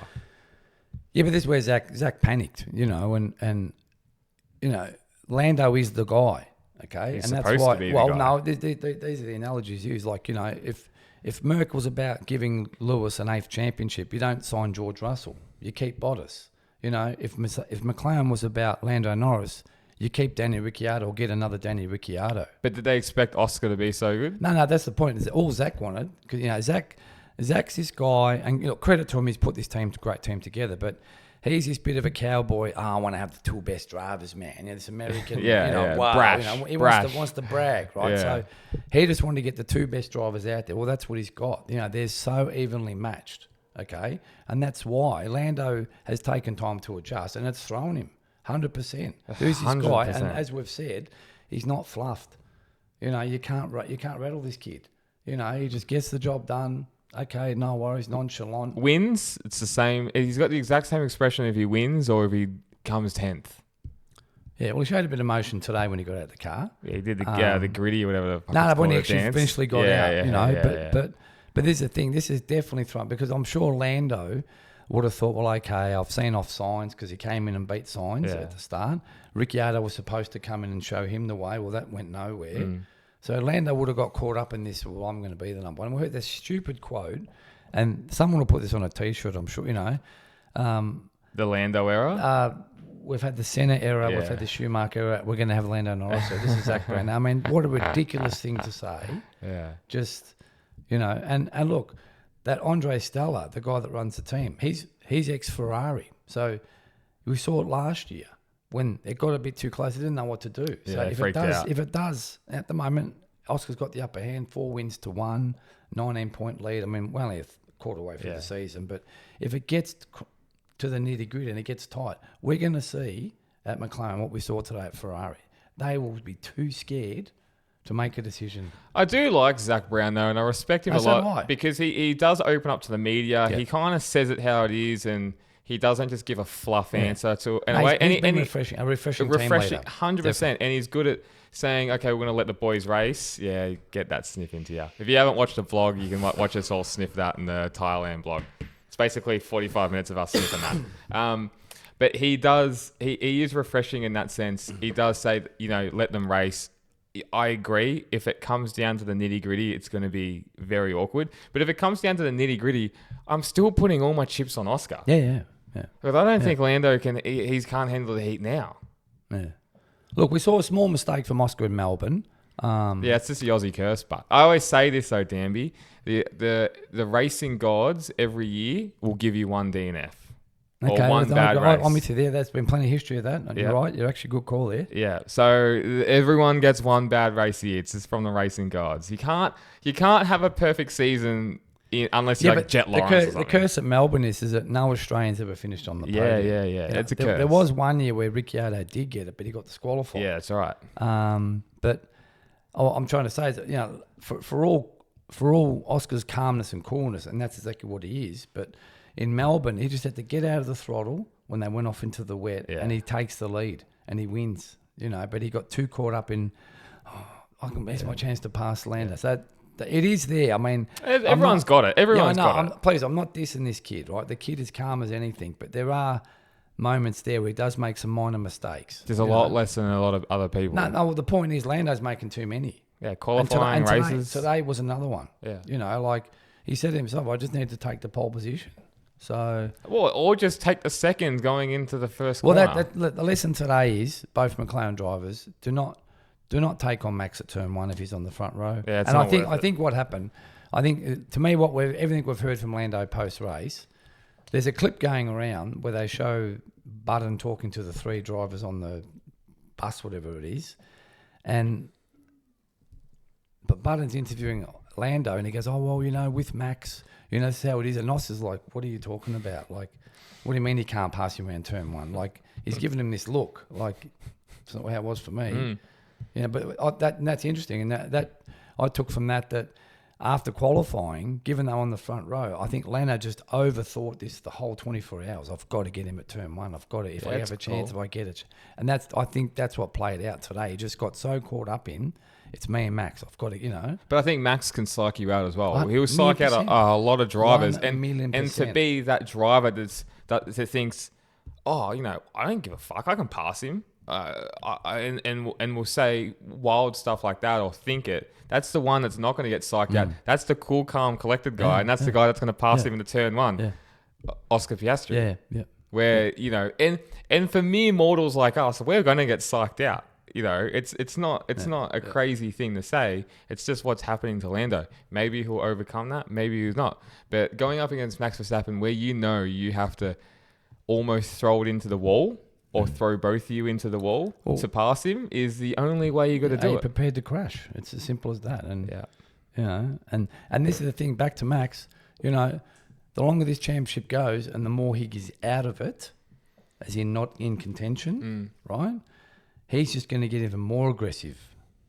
Yeah, but this is where Zach panicked, you know, and you know, Lando is the guy, okay? He's and that's supposed why. To be well, the guy. no, these are the analogies used. Like, you know, if Merck was about giving Lewis an 8th championship, you don't sign George Russell. You keep Bottas. You know, if McLaren was about Lando Norris, you keep Danny Ricciardo or get another Danny Ricciardo. But did they expect Oscar to be so good? No, that's the point. Is all Zach wanted, because, you know, Zach's this guy, and, you know, credit to him, he's put this great team together, but he's this bit of a cowboy. I want to have the 2 best drivers, man. You know, this American, wow, brash, you know, he brash. wants to brag, right? Yeah. So he just wanted to get the 2 best drivers out there. Well, that's what he's got. You know, they're so evenly matched, okay? And that's why Lando has taken time to adjust, and it's thrown him 100%. Who's this guy? And as we've said, he's not fluffed. You know, you can't rattle this kid. You know, he just gets the job done. Okay, no worries, nonchalant. Wins, it's the same. He's got the exact same expression if he wins or if he comes 10th. Yeah, well, he showed a bit of emotion today when he got out of the car. Yeah, he did the gritty or whatever. When he actually eventually got out, but there's the thing. This is definitely thrown because I'm sure Lando would have thought, well, okay, I've seen off Sainz because he came in and beat Sainz at the start. Ricciardo was supposed to come in and show him the way. Well, that went nowhere. So Lando would have got caught up in this, well, I'm going to be the number one. We heard this stupid quote, and someone will put this on a T-shirt, I'm sure, you know. The Lando era? We've had the Senna era, we've had the Schumacher era, we're going to have Lando Norris. So this is Zach Brown. I mean, what a ridiculous thing to say. Yeah. Just, you know, and look, that Andre Stella, the guy that runs the team, he's ex-Ferrari. So we saw it last year. When it got a bit too close, they didn't know what to do. So if it does, at the moment, Oscar's got the upper hand, 4 wins to 1, 19-point lead. I mean, we're only a quarter way through the season, but if it gets to the nitty-gritty and it gets tight, we're going to see at McLaren what we saw today at Ferrari. They will be too scared to make a decision. I do like Zach Brown, though, and I respect him a lot because he does open up to the media. Yeah. He kind of says it how it is, and he doesn't just give a fluff answer to it. Refreshing team leader. 100%. And he's good at saying, okay, we're going to let the boys race. Yeah, get that sniff into you. If you haven't watched the vlog, you can watch us all sniff that in the Thailand vlog. It's It's basically 45 minutes of us sniffing that. But he is refreshing in that sense. He does say, let them race. I agree. If it comes down to the nitty gritty, it's going to be very awkward. But if it comes down to the nitty gritty, I'm still putting all my chips on Oscar. Yeah. Because I don't think Lando can't handle the heat now. Yeah. Look, we saw a small mistake from Oscar in Melbourne. It's just the Aussie curse. But I always say this though, Danby, the racing gods every year will give you one DNF. Okay, or one bad race. I'm with you there. There's been plenty of history of that. You're right. You're actually a good call there. Yeah. So everyone gets one bad race a year. It's just from the racing gods. You can't have a perfect season unless you're like Jet Lawrence or something. The curse at Melbourne is that no Australians ever finished on the podium. Yeah. It's a curse. There was one year where Ricciardo did get it, but he got disqualified. Yeah, that's right. But I'm trying to say is that, for all Oscar's calmness and coolness, and that's exactly what he is, but in Melbourne, he just had to get out of the throttle when they went off into the wet, and he takes the lead and he wins, but he got too caught up in, I can miss my chance to pass Lando. Yeah. So it is there. I mean, everyone's got it. Everyone's got it. Please, I'm not dissing this kid, right? The kid is calm as anything, but there are moments there where he does make some minor mistakes. There's a lot less than a lot of other people. No, well, the point is Lando's making too many. Yeah, qualifying races. Today was another one. Yeah. Like he said to himself, I just need to take the pole position. So, or just take the second going into the first corner. Well, the lesson today is both McLaren drivers do not take on Max at turn one if he's on the front row. Yeah, and I think what happened, to me, everything we've heard from Lando post race, there's a clip going around where they show Button talking to the three drivers on the bus, whatever it is, but Button's interviewing Lando, and he goes, "Oh well, with Max." This is how it is. And Nos is like, what are you talking about? Like, what do you mean he can't pass you around turn one? Like, he's giving him this look. Like, it's not how it was for me. But that's interesting. And that I took from that after qualifying, given they were on the front row, I think Lando just overthought this the whole 24 hours. I've got to get him at turn one. I've got to, if I have a chance, if I get it. And I think that's what played out today. He just got so caught up in, it's me and Max. I've got to, But I think Max can psych you out as well. He will psych out a lot of drivers. And to be that driver that thinks, I don't give a fuck. I can pass him. And will say wild stuff like that or think it. That's the one that's not going to get psyched out. That's the cool, calm, collected guy. And that's the guy that's going to pass him into turn one. Yeah. Oscar Piastri. Yeah. Where, and for mere mortals like us, we're going to get psyched out. It's not a crazy thing to say. It's just what's happening to Lando. Maybe he'll overcome that. Maybe he's not. But going up against Max Verstappen, where you have to almost throw it into the wall or throw both of you into the wall to pass him, is the only way you got to do it. Are you prepared to crash? It's as simple as that. And and this is the thing. Back to Max. The longer this championship goes, and the more he gets out of it, as in not in contention, right? He's just going to get even more aggressive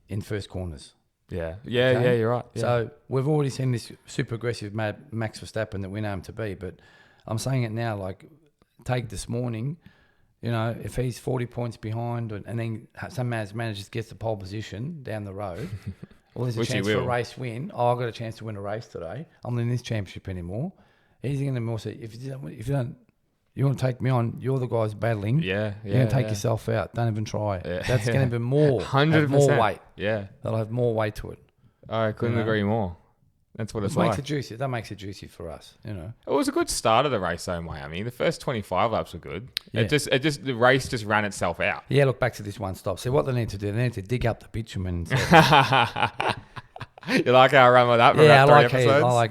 in first corners. Yeah, you're right. Yeah. So we've already seen this super aggressive Max Verstappen that we know him to be, but I'm saying it now, like, take this morning, if he's 40 points behind and then some manager gets the pole position down the road, well, there's a chance for a race win. Oh, I've got a chance to win a race today. I'm not in this championship anymore. He's going to more say, if you don't, you want to take me on, you're the guys battling. You're going to take yourself out. Don't even try. Yeah. That's going to be more. 100%. More weight. Yeah. That'll have more weight to it. I couldn't agree more. That's what it's like. Makes it juicy. That makes it juicy for us, It was a good start of the race, though, Miami. The first 25 laps were good. Yeah. The race just ran itself out. Yeah, look back to this one stop. See what they need to do. They need to dig up the bitumen. You like how I ran with that? Yeah, I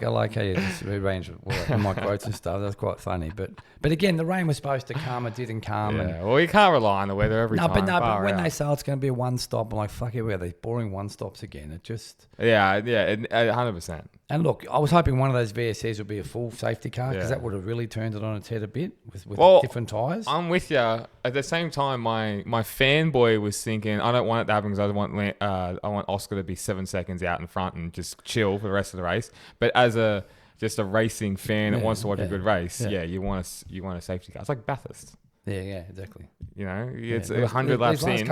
like how you just rearrange my quotes and stuff. That's quite funny. But again, the rain was supposed to calm. It didn't calm. Yeah, well, you can't rely on the weather every time. But when they say it's going to be a one stop, I'm like, fuck it, we're these boring one stops again. It just 100%. And look, I was hoping one of those VSCs would be a full safety car because that would have really turned it on its head a bit with different tyres. I'm with you. At the same time, my fanboy was thinking, I don't want it to happen because I want Oscar to be 7 seconds out in front and just chill for the rest of the race. But as just a racing fan that wants to watch a good race, you want a safety car. It's like Bathurst. Yeah, exactly. It's 100 laps in.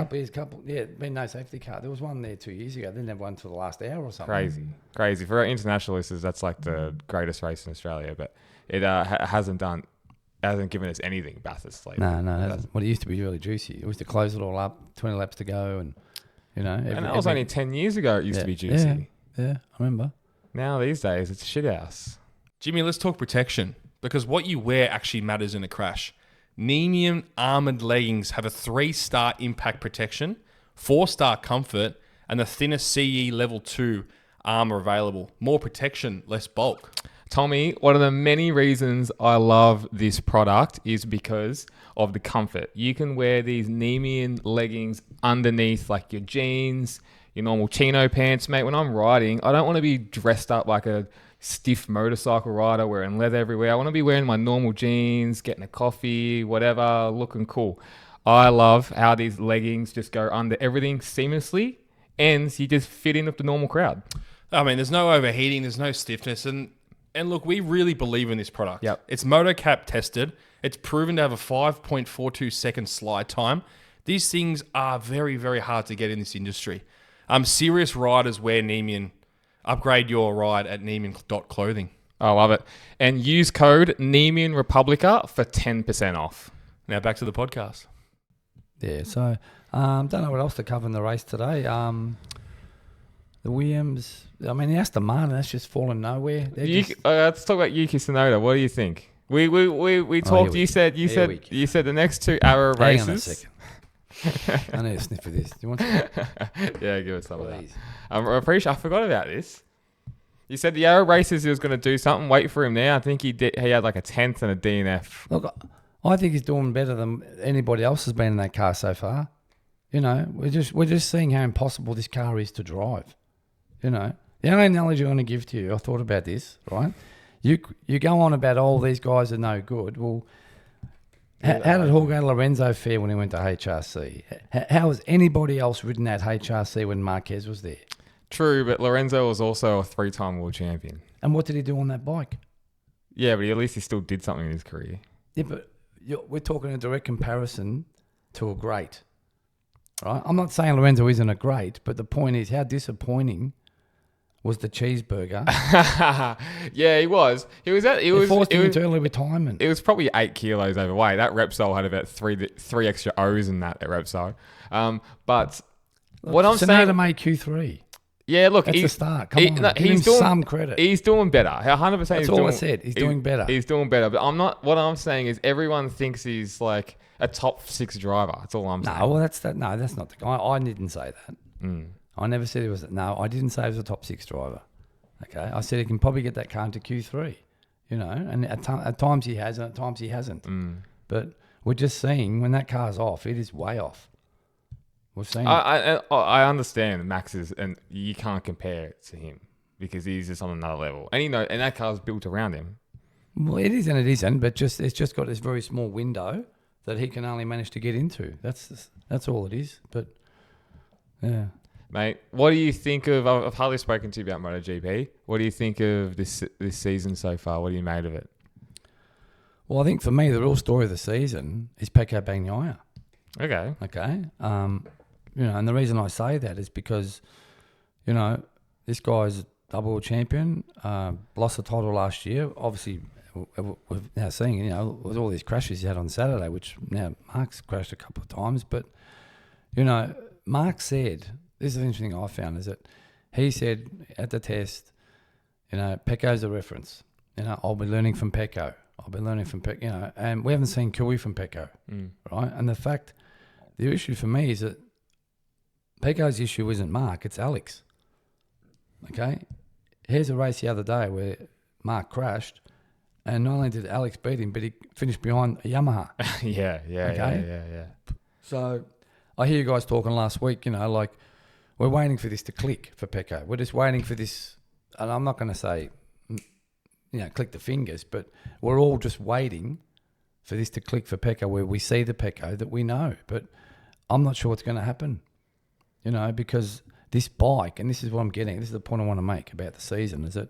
Been no safety car. There was one there 2 years ago. They didn't have one till the last hour or something. Crazy. For our international listeners, that's like the greatest race in Australia. But it hasn't given us anything, Bathurst. Like, No. Well, it used to be really juicy. It was to close it all up, 20 laps to go, and and that was only 10 years ago. It used to be juicy. Yeah, I remember. Now these days it's a shit house. Jimmy, let's talk protection, because what you wear actually matters in a crash. Neemium armored leggings have a 3-star impact protection, 4-star comfort, and the thinnest CE level 2 armor available. More protection, less bulk. Tommy, one of the many reasons I love this product is because of the comfort. You can wear these Neemium leggings underneath like your jeans, your normal chino pants, mate. When I'm riding, I don't want to be dressed up like a stiff motorcycle rider wearing leather everywhere. I want to be wearing my normal jeans, getting a coffee, whatever, looking cool. I love how these leggings just go under everything seamlessly, and you just fit in with the normal crowd. I mean, there's no overheating, there's no stiffness, and look, we really believe in this product. Yep. It's MotoCap tested. It's proven to have a 5.42 second slide time. These things are very, very hard to get in this industry. Serious riders wear Neemium. Upgrade your ride at Neemium.clothing. I love it. And use code Neemium Republica for 10% off. Now back to the podcast. Yeah, so don't know what else to cover in the race today. The Williams, I mean, the Aston Martin, that's just fallen nowhere. Let's talk about Yuki Tsunoda. What do you think? We talked. we You said the next 2 hour Hang on a races. second. I need a sniff of this. Do you want some? Yeah, give us some of that. Please. I forgot about this. You said the Arrow races he was going to do something. Wait for him now. I think he did. He had like a 10th and a DNF. Look, I think he's doing better than anybody else has been in that car so far. You know, we're just seeing how impossible this car is to drive. You know, the only analogy I'm going to give to you, I thought about this, right? You go on about all these guys are no good. Well, how did Jorge Lorenzo fare when he went to HRC? How has anybody else ridden that HRC when Marquez was there? True, but Lorenzo was also a 3-time world champion. And what did he do on that bike? Yeah, but at least he still did something in his career. Yeah, but we're talking a direct comparison to a great, right? I'm not saying Lorenzo isn't a great, but the point is how disappointing was the cheeseburger. Yeah, he was. It forced him into early retirement. It was probably 8 kilos overweight. That Repsol had about three extra O's in that at Repsol. But what I'm saying, Tsunoda made Q3. Yeah, look, that's a start. Come on, give him some credit. He's doing better. 100%. That's all I said. He's doing better. He's doing better. But I'm not. What I'm saying is everyone thinks he's like a top 6 driver. That's all I'm saying. No, well, that's that. No, that's not the guy. I didn't say that. I never said he was. No, I didn't say he was a top 6 driver. Okay, I said he can probably get that car into Q3. You know, and at times he has, and at times he hasn't. But we're just seeing when that car's off, it is way off. We've seen. I understand Max's, and you can't compare it to him because he's just on another level, and and that car's built around him. Well, it is and it isn't, but it's just got this very small window that he can only manage to get into. That's all it is. But yeah, mate, what do you think of? I've hardly spoken to you about MotoGP. What do you think of this season so far? What have you made of it? Well, I think for me the real story of the season is Pecco Bagnaia. Okay. You know, and the reason I say that is because, you know, this guy's a double world champion, lost the title last year. Obviously, we're now seeing, you know, with all these crashes he had on Saturday, which now Mark's crashed a couple of times. But, you know, Mark said, this is the interesting thing I found, is that he said at the test, you know, Pecco's a reference. You know, I'll be learning from Pecco. You know, and we haven't seen Kui from Pecco, right? And the issue for me is that Pecco's issue isn't Mark, it's Alex. Okay? Here's a race the other day where Mark crashed, and not only did Alex beat him, but he finished behind a Yamaha. Yeah. So I hear you guys talking last week, you know, like we're waiting for this to click for Pecco. We're just waiting for this, and I'm not going to say, you know, click the fingers, but we're all just waiting for this to click for Pecco, where we see the Pecco that we know. But I'm not sure what's going to happen, you know, because this bike, and this is what I'm getting, this is the point I want to make about the season, is that,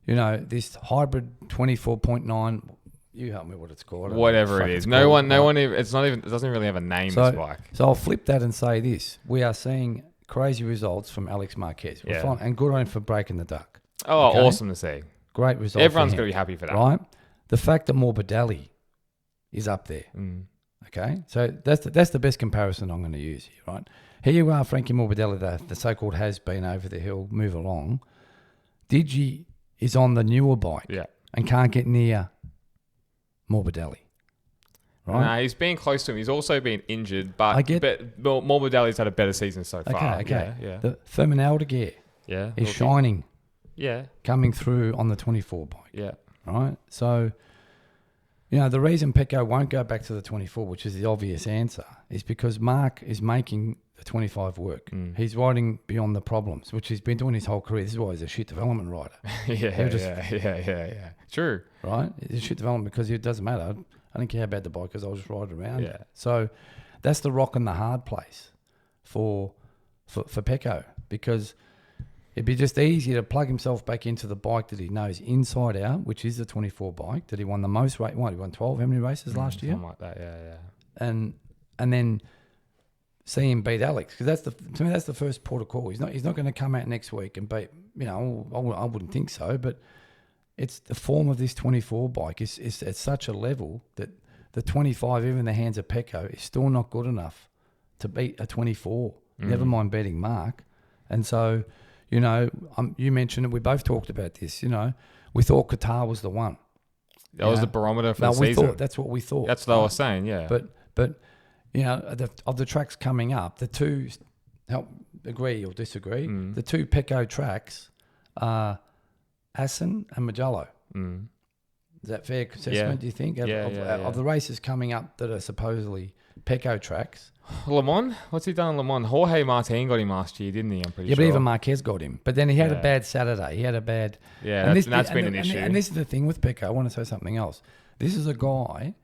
you know, this hybrid 24.9, you help me what it's called. Whatever it is. No one, it's not even, it doesn't really have a name, this bike. So I'll flip that and say this. We are seeing crazy results from Alex Marquez. Yeah. And good on him for breaking the duck. Oh, okay? Awesome to see. Great result. Everyone's going to be happy for that. Right? the fact that Morbidelli is up there. Okay, so that's the best comparison I'm going to use here, right? Here you are, Frankie Morbidelli, the so-called has-been over the hill, move along. Digi is on the newer bike and can't get near Morbidelli. Right? No, he's been close to him. He's also been injured, but Morbidelli's had a better season so far. Okay. Yeah. The Thurman Aldeguer is shining. Yeah. Coming through on the 24 bike. Yeah. Right? So, the reason Pecco won't go back to the 24, which is the obvious answer, is because Mark is making the 25 work. He's riding beyond the problems, which he's been doing his whole career. This is why he's a shit development rider. Yeah. True. Right? It's a shit development because it doesn't matter. I don't care about the bike because I'll just ride around. Yeah. So that's the rock and the hard place for Pecco, because it'd be just easy to plug himself back into the bike that he knows inside out, which is the 24 bike that he won the most race. He won 12. How many races last year? Something like that. Yeah. And then see him beat Alex, because to me that's the first port of call. He's not going to come out next week and beat. I wouldn't think so, but it's the form of this 24 bike is at such a level that the 25, even in the hands of Pecco, is still not good enough to beat a 24. Never mind beating Mark. And so, you mentioned it. We both talked about this. We thought Qatar was the one. That was the barometer for the season. That's what we thought. That's what I was saying. Yeah. But of the tracks coming up, the two, help agree or disagree. The two Pecco tracks are Assen and Mugello. Is that fair assessment, do you think? Of the races coming up that are supposedly Pecco tracks. Le Mans? What's he done in Le Mans? Jorge Martin got him last year, didn't he? I'm pretty sure. But even Marquez got him. But then he had a bad Saturday. He had a bad... Yeah, that's been an issue. And this is the thing with Pecco. I want to say something else. This is a guy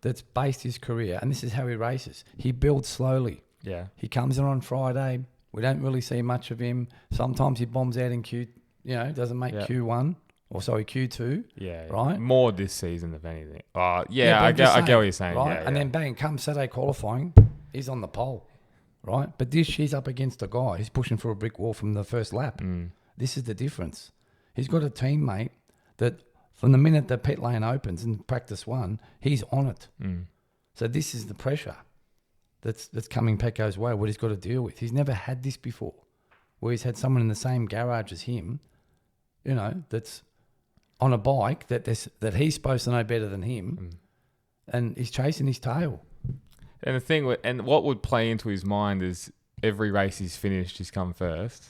that's based his career, and this is how he races. He builds slowly. Yeah. He comes in on Friday. We don't really see much of him. Sometimes he bombs out in doesn't make Q1. Q2. Yeah. Right? More this season, if anything. I get what you're saying. Right? Yeah, and then bang, come Saturday qualifying, he's on the pole. Right? But he's up against a guy who's pushing for a brick wall from the first lap. This is the difference. He's got a teammate that from the minute the pit lane opens in practice one, he's on it. So this is the pressure that's coming Pecco's way, what he's got to deal with. He's never had this before, where he's had someone in the same garage as him, that's on a bike that he's supposed to know better than him, and he's chasing his tail. And the thing, and what would play into his mind is every race he's finished, he's come first.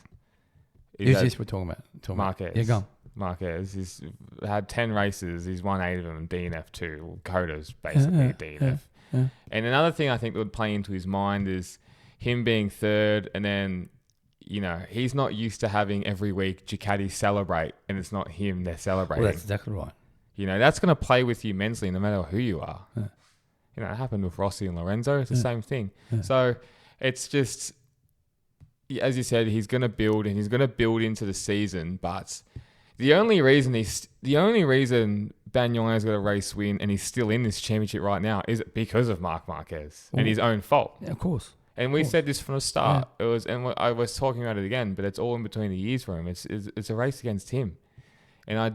Who's this we're talking about? Marquez. Yeah, go on. Marquez. He's had 10 races. He's won 8 of them. DNF 2. Well, Coda's basically a DNF. Yeah. And another thing I think that would play into his mind is him being third, and then he's not used to having every week Ducati celebrate, and it's not him they're celebrating. Well, that's exactly right. That's going to play with you mentally no matter who you are. Yeah. It happened with Rossi and Lorenzo. It's the same thing. Yeah. So it's just, as you said, he's going to build, and he's going to build into the season. But the only reason Bagnoli's got a race win and he's still in this championship right now is because of Marc Marquez and his own fault. Yeah, of course. And we said this from the start. Yeah. It was, and I was talking about it again, but it's all in between the years for him. It's a race against him, and I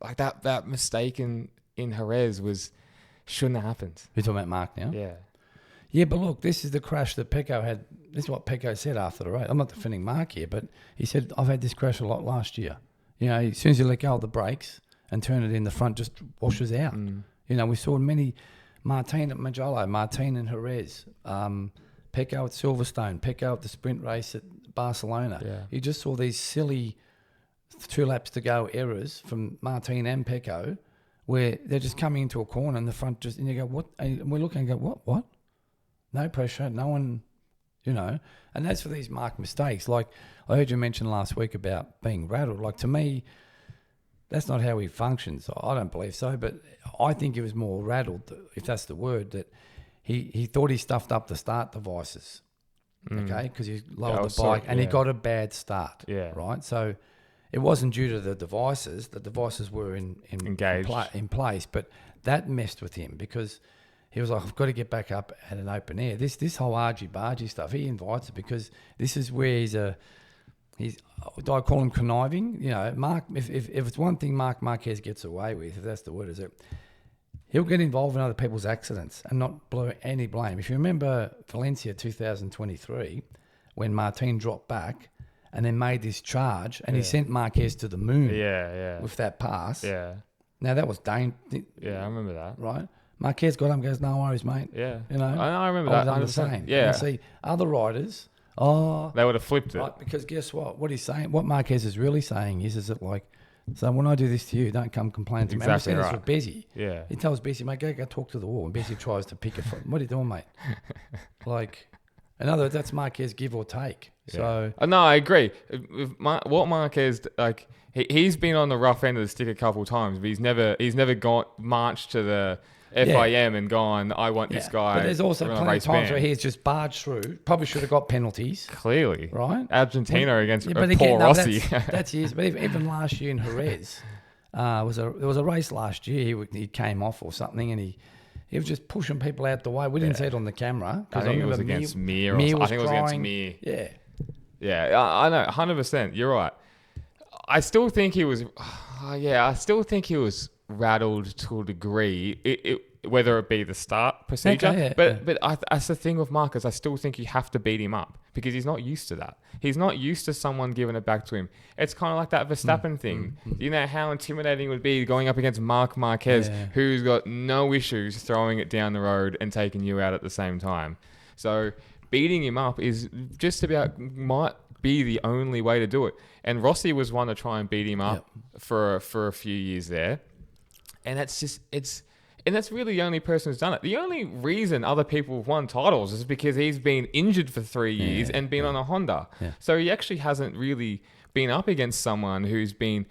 like that mistake in Jerez shouldn't have happened. You're talking about Mark now? Yeah. Yeah, but look, this is the crash that Pecco had. This is what Pecco said after the race. I'm not defending Mark here, but he said, I've had this crash a lot last year. As soon as you let go of the brakes and turn it in, the front just washes out. We saw many, Martin at Mugello, Martin in Jerez, Pecco at Silverstone, Pecco at the sprint race at Barcelona. Yeah. You just saw these silly 2 laps to go errors from Martin and Pecco, where they're just coming into a corner and the front just, and you go, what? And we're looking and go, what? No pressure, no one, and that's for these marked mistakes. Like I heard you mention last week about being rattled. Like to me, that's not how he functions. I don't believe so, but I think he was more rattled, if that's the word, that he thought he stuffed up the start devices, okay, because he lowered the bike and he got a bad start, right? So it wasn't due to the devices. The devices were in place, but that messed with him because he was like, I've got to get back up at an open air. This whole argy-bargy stuff, he invites it because this is where do I call him conniving? You know, Mark. If it's one thing Mark Marquez gets away with, if that's the word, is it? He'll get involved in other people's accidents and not blow any blame. If you remember Valencia 2023, when Martin dropped back and then made this charge, and he sent Marquez to the moon. With that pass. Yeah. Now that was Dane. Yeah, I remember that. Right. Marquez got up and goes, "No worries, mate." Yeah. You know. I remember I was that. under the same. Yeah. And see, other riders, they would have flipped it. right, because guess what? What he's saying, what Marquez is really saying is that like, so when I do this to you, don't come complain to me. Exactly And right. with Bezzy. Yeah. He tells Bezzy, mate, go talk to the wall. And Bezzy tries to pick it from, what are you doing, mate? Like, in other words, that's Marquez give or take. So, No, I agree. What Marquez, like, he's been on the rough end of the stick a couple of times, but he's never gone marched to the FIM and gone, I want this guy. But there's also to plenty of race times ban. where he's just barged through. Probably should have got penalties. Clearly. Right? Argentina against Yeah, but Paul again, no, Rossi. that's his. But even last year in Jerez, there was a race last year. He came off or something, and he was just pushing people out the way. We didn't see it on the camera. I think it was against Mir. I think it was against Mir. Yeah. Yeah, I know, 100%. You're right. I still think he was. I still think he was rattled to a degree. Whether it be the start procedure, Okay, but that's the thing with Marcus. I still think you have to beat him up because he's not used to that. He's not used to someone giving it back to him. It's kind of like that Verstappen thing. You know how intimidating it would be going up against Marc Marquez, who's got no issues throwing it down the road and taking you out at the same time. So beating him up is just about might be the only way to do it. And Rossi was one to try and beat him up for a few years there, and and that's really the only person who's done it. The only reason other people have won titles is because he's been injured for 3 years and been on a Honda. Yeah. So he actually hasn't really been up against someone who's been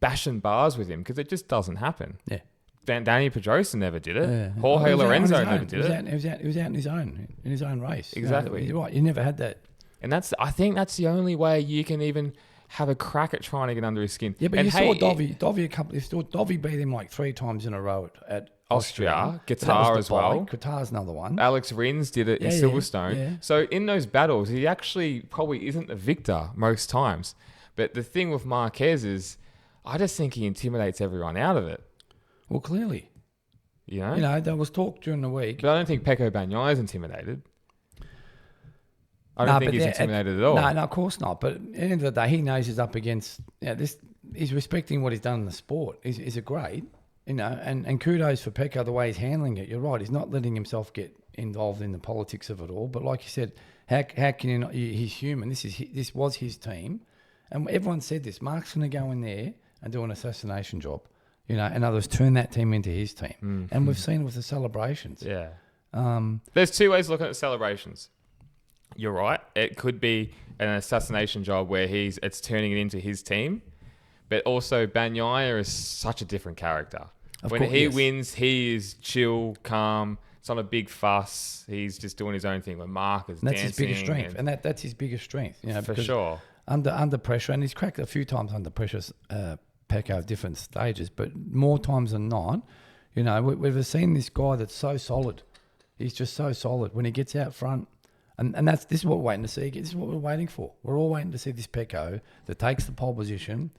bashing bars with him because it just doesn't happen. Yeah. Danny Pedrosa never did it. Jorge Lorenzo never did it. He was out in his own race. Exactly. You're right. You never had that. And I think that's the only way you can even have a crack at trying to get under his skin. Yeah, but you saw Dovey beat him like 3 times in a row at Austria. Qatar as well. Qatar's another one. Alex Rins did it in Silverstone. Yeah. So in those battles, he actually probably isn't the victor most times. But the thing with Marquez is, I just think he intimidates everyone out of it. Well, clearly. You know, there was talk during the week. But I don't think Pecco Bagnaia is intimidated. I don't think he's intimidated at all. No, of course not. But at the end of the day, he knows he's up against this. He's respecting what he's done in the sport. He's a great, and kudos for Pecco the way he's handling it. You're right. He's not letting himself get involved in the politics of it all. But like you said, how can you not? He's human. This was his team, and everyone said this. Mark's going to go in there and do an assassination job, and others turn that team into his team. Mm-hmm. And we've seen it with the celebrations. Yeah. There's 2 ways of looking at celebrations. You're right. It could be an assassination job where it's turning it into his team. But also, Bagnaia is such a different character. When he wins, he is chill, calm. It's not a big fuss. He's just doing his own thing. When Mark is dancing. That's his biggest strength. And that's his biggest strength. For sure. Under pressure, and he's cracked a few times under pressure, Pecco at different stages, but more times than not, we've seen this guy that's so solid. He's just so solid. When he gets out front, And this is what we're waiting to see. This is what we're waiting for. We're all waiting to see this Pecco that takes the pole position,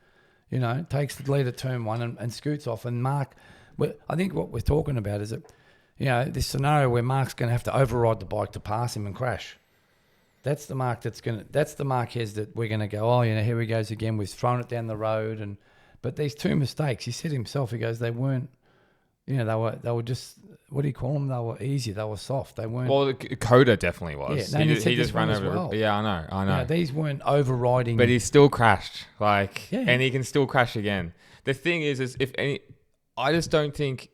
takes the lead at turn 1 and scoots off. And Mark, I think what we're talking about is that, this scenario where Mark's going to have to override the bike to pass him and crash. That's the Mark that's the Marquez that we're going to go, here he goes again. We've thrown it down the road. But these 2 mistakes, he said himself, he goes, they weren't, they were just, what do you call them? They were easy. They were soft. They weren't. Well, Coda definitely was. Yeah, he just ran over. Well. Yeah, I know. These weren't overriding. But he still crashed. And he can still crash again. The thing is I just don't think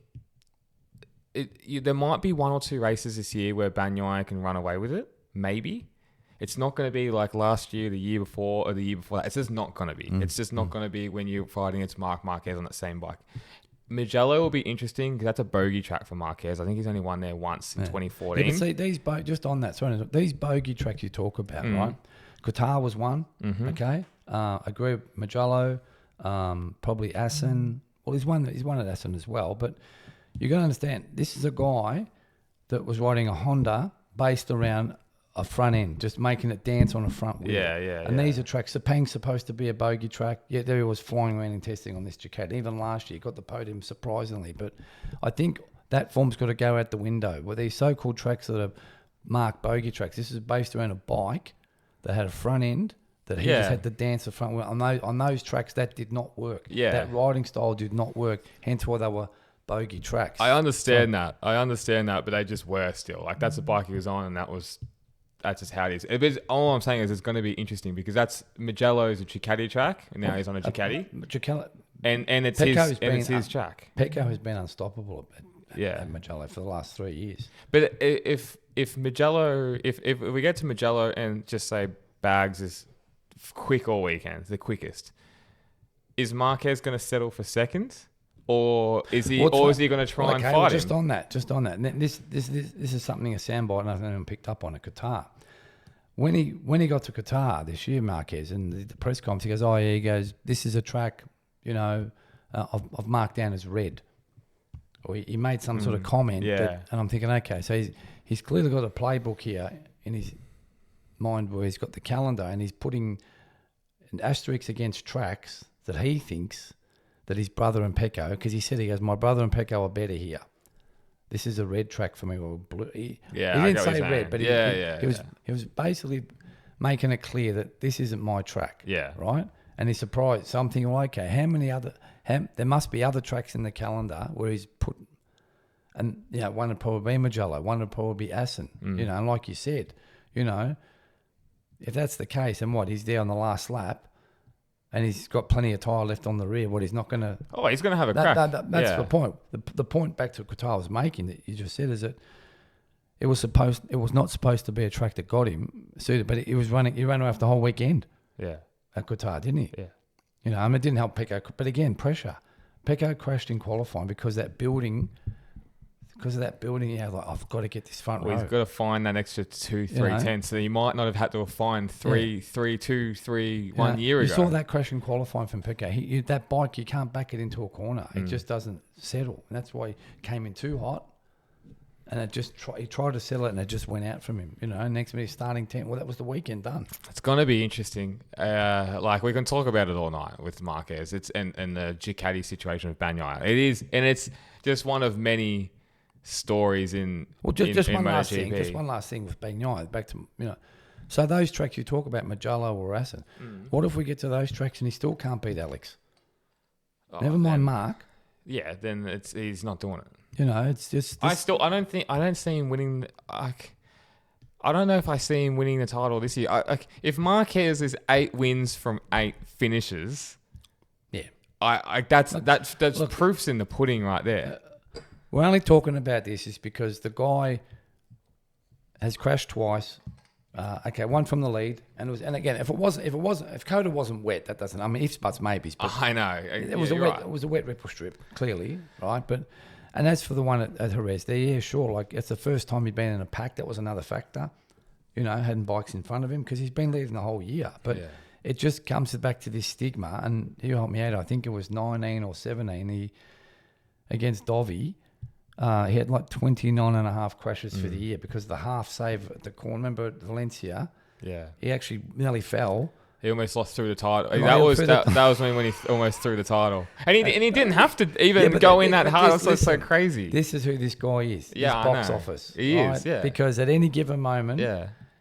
there might be 1 or 2 races this year where Bagnaia can run away with it. Maybe. It's not going to be like last year, the year before, or the year before that. It's just not going to be. It's just not going to be when you're fighting against Marc Marquez on that same bike. Mugello will be interesting because that's a bogey track for Marquez. I think he's only won there once in 2014. Yeah, but see, just on that, these bogey tracks you talk about, right? Qatar was one, okay? I agree with Mugello, probably Assen. Well, he's won at Assen as well, but you got to understand, this is a guy that was riding a Honda based around a front end, just making it dance on a front wheel. And these are tracks. Sepang's supposed to be a bogey track. Yet there he was flying around and testing on this Ducati. Even last year, he got the podium surprisingly. But I think that form's got to go out the window. With these so-called tracks that are marked bogey tracks, this is based around a bike that had a front end that he just had to dance the front wheel. On those tracks, that did not work. That riding style did not work. Hence why they were bogey tracks. I understand that, but they just were still. Like, that's the bike he was on, and that's just how it is. All I'm saying is it's going to be interesting because Mugello's a Ducati track, and now he's on a Ducati. And it's his track. Pecco has been unstoppable at Mugello for the last 3 years. But if Mugello, if we get to Mugello and just say Bags is quick all weekend, the quickest, is Marquez going to settle for second? Or is he going to try and fight him? Just on that. And this is something, a soundbite, and I haven't even picked up on at Qatar. When he got to Qatar this year, Marquez, and the press conference, he goes, he goes, this is a track, I've marked down as red. Or he made some sort of comment, and I'm thinking, okay, so he's clearly got a playbook here in his mind where he's got the calendar and he's putting an asterisk against tracks that he thinks that his brother and Pecco, because he goes, my brother and Pecco are better here. This is a red track for me, or blue. He didn't say red, but he was basically making it clear that this isn't my track. Right? And he's surprised. So I'm thinking, well, okay, there must be other tracks in the calendar where he's put, and one would probably be Mugello, one would probably be Assen. And like you said, if that's the case, and he's there on the last lap, and he's got plenty of tyre left on the rear. He's not going to... Oh, he's going to have a crack. That's the point. The point back to Qatar was making that you just said is that it was not supposed to be a track that got him suited, but he ran off the whole weekend. At Qatar, didn't he? It didn't help Pecco. But again, pressure. Pecco crashed in qualifying because of that building, I've got to get this front row. He's got to find that extra 2-3 tenths. So he might not have had to have fined 3-2-3 1 year ago. You saw that crash in qualifying from Pecco. That bike, you can't back it into a corner. It just doesn't settle. And that's why he came in too hot. And he tried to settle it, and it just went out from him. Next minute, starting 10. Well, that was the weekend done. It's going to be interesting. We can talk about it all night with Marquez. And the Ducati situation with Bagnaia. It is, and it's just one of many stories in just one MotoGP. last thing with Bagnaia. Back to so those tracks you talk about, Mugello or Assen. What if we get to those tracks and he still can't beat Alex? Never mind Mark. Yeah, then he's not doing it. It's just. I don't see him winning. I don't know if I see him winning the title this year. If Marquez is 8 wins from 8 finishes, that's proofs in the pudding right there. We're only talking about this is because the guy has crashed twice. One from the lead, and if Coda wasn't wet, that doesn't. I mean, ifs, buts, maybes. But I know it was It was a wet ripple strip, clearly, right? And as for the one at Jerez, it's the first time he'd been in a pack. That was another factor, hadn't bikes in front of him because he's been leading the whole year. But it just comes back to this stigma, and he helped me out. I think it was 19 or 17. Against Dovey. He had 29.5 crashes for the year because of the half save at the corner. Remember at Valencia? Yeah. He actually nearly fell. He almost lost through the title. That was when he almost threw the title. And he didn't have to even go in that hard. That's so crazy. This is who this guy is. Yeah, this box office. He is, yeah. Because at any given moment,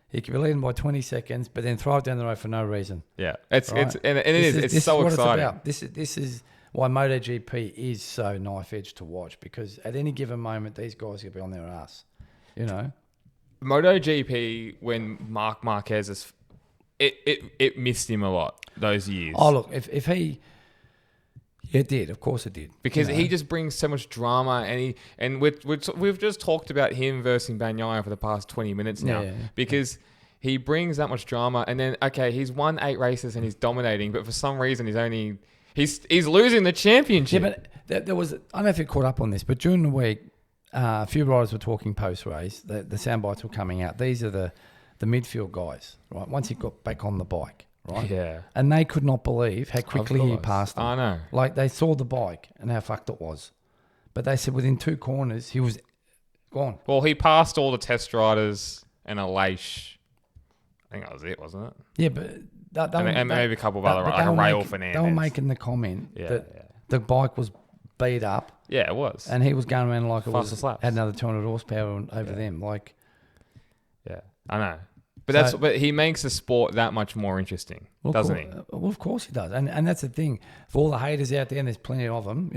he could be leading by 20 seconds, but then throw it down the road for no reason. Yeah. It's so exciting. This is why MotoGP is so knife-edged to watch, because at any given moment, these guys could be on their ass, MotoGP, when Marc Marquez is... It missed him a lot those years. Oh, look, if he... It did. Of course it did. Because he just brings so much drama, and we've just talked about him versus Bagnaia for the past 20 minutes now. Because... He brings that much drama, and then he's won 8 races and he's dominating, but for some reason he's losing the championship. Yeah, but there was, I don't know if you caught up on this, but during the week, a few riders were talking post race. The sound bites were coming out. These are the midfield guys, right? Once he got back on the bike, right? Yeah. And they could not believe how quickly he passed them. I know. Like they saw the bike and how fucked it was, but they said within 2 corners he was gone. Well, he passed all the test riders and Aleix I think that was it, wasn't it? Yeah, but And maybe a couple of other, like a Rail Fernandez. They were making the comment Yeah, that yeah. the bike was beat up, Yeah, it was. and he was going around like it Faster was slaps. had another 200 horsepower over them. Like, Yeah, I know. But So- but he makes the sport that much more interesting, well, doesn't he? Well, of course he does, and that's the thing. For all the haters out there, and there's plenty of them,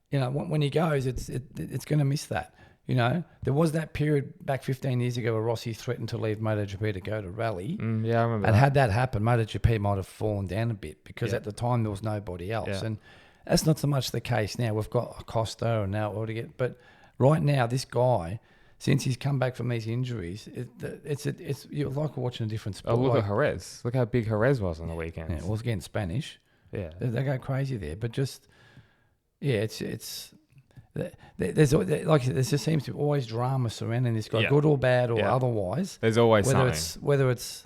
when he goes, it's going to miss that. There was that period back 15 years ago where Rossi threatened to leave MotoGP to go to rally. Yeah, I remember And that. had that happen, MotoGP might have fallen down a bit because Yeah. at the time there was nobody else. Yeah. And that's not so much the case now. We've got Acosta and now but right now this guy, since he's come back from these injuries, it's you're like watching a different sport. Oh, look Like, at Jerez. Look how big Jerez was on the weekend. yeah, it was against Spanish. Yeah. They go crazy there, but just it's. There's like there just seems to be always drama surrounding this guy, Yeah. good or bad or Yeah. otherwise. There's always Whether something. it's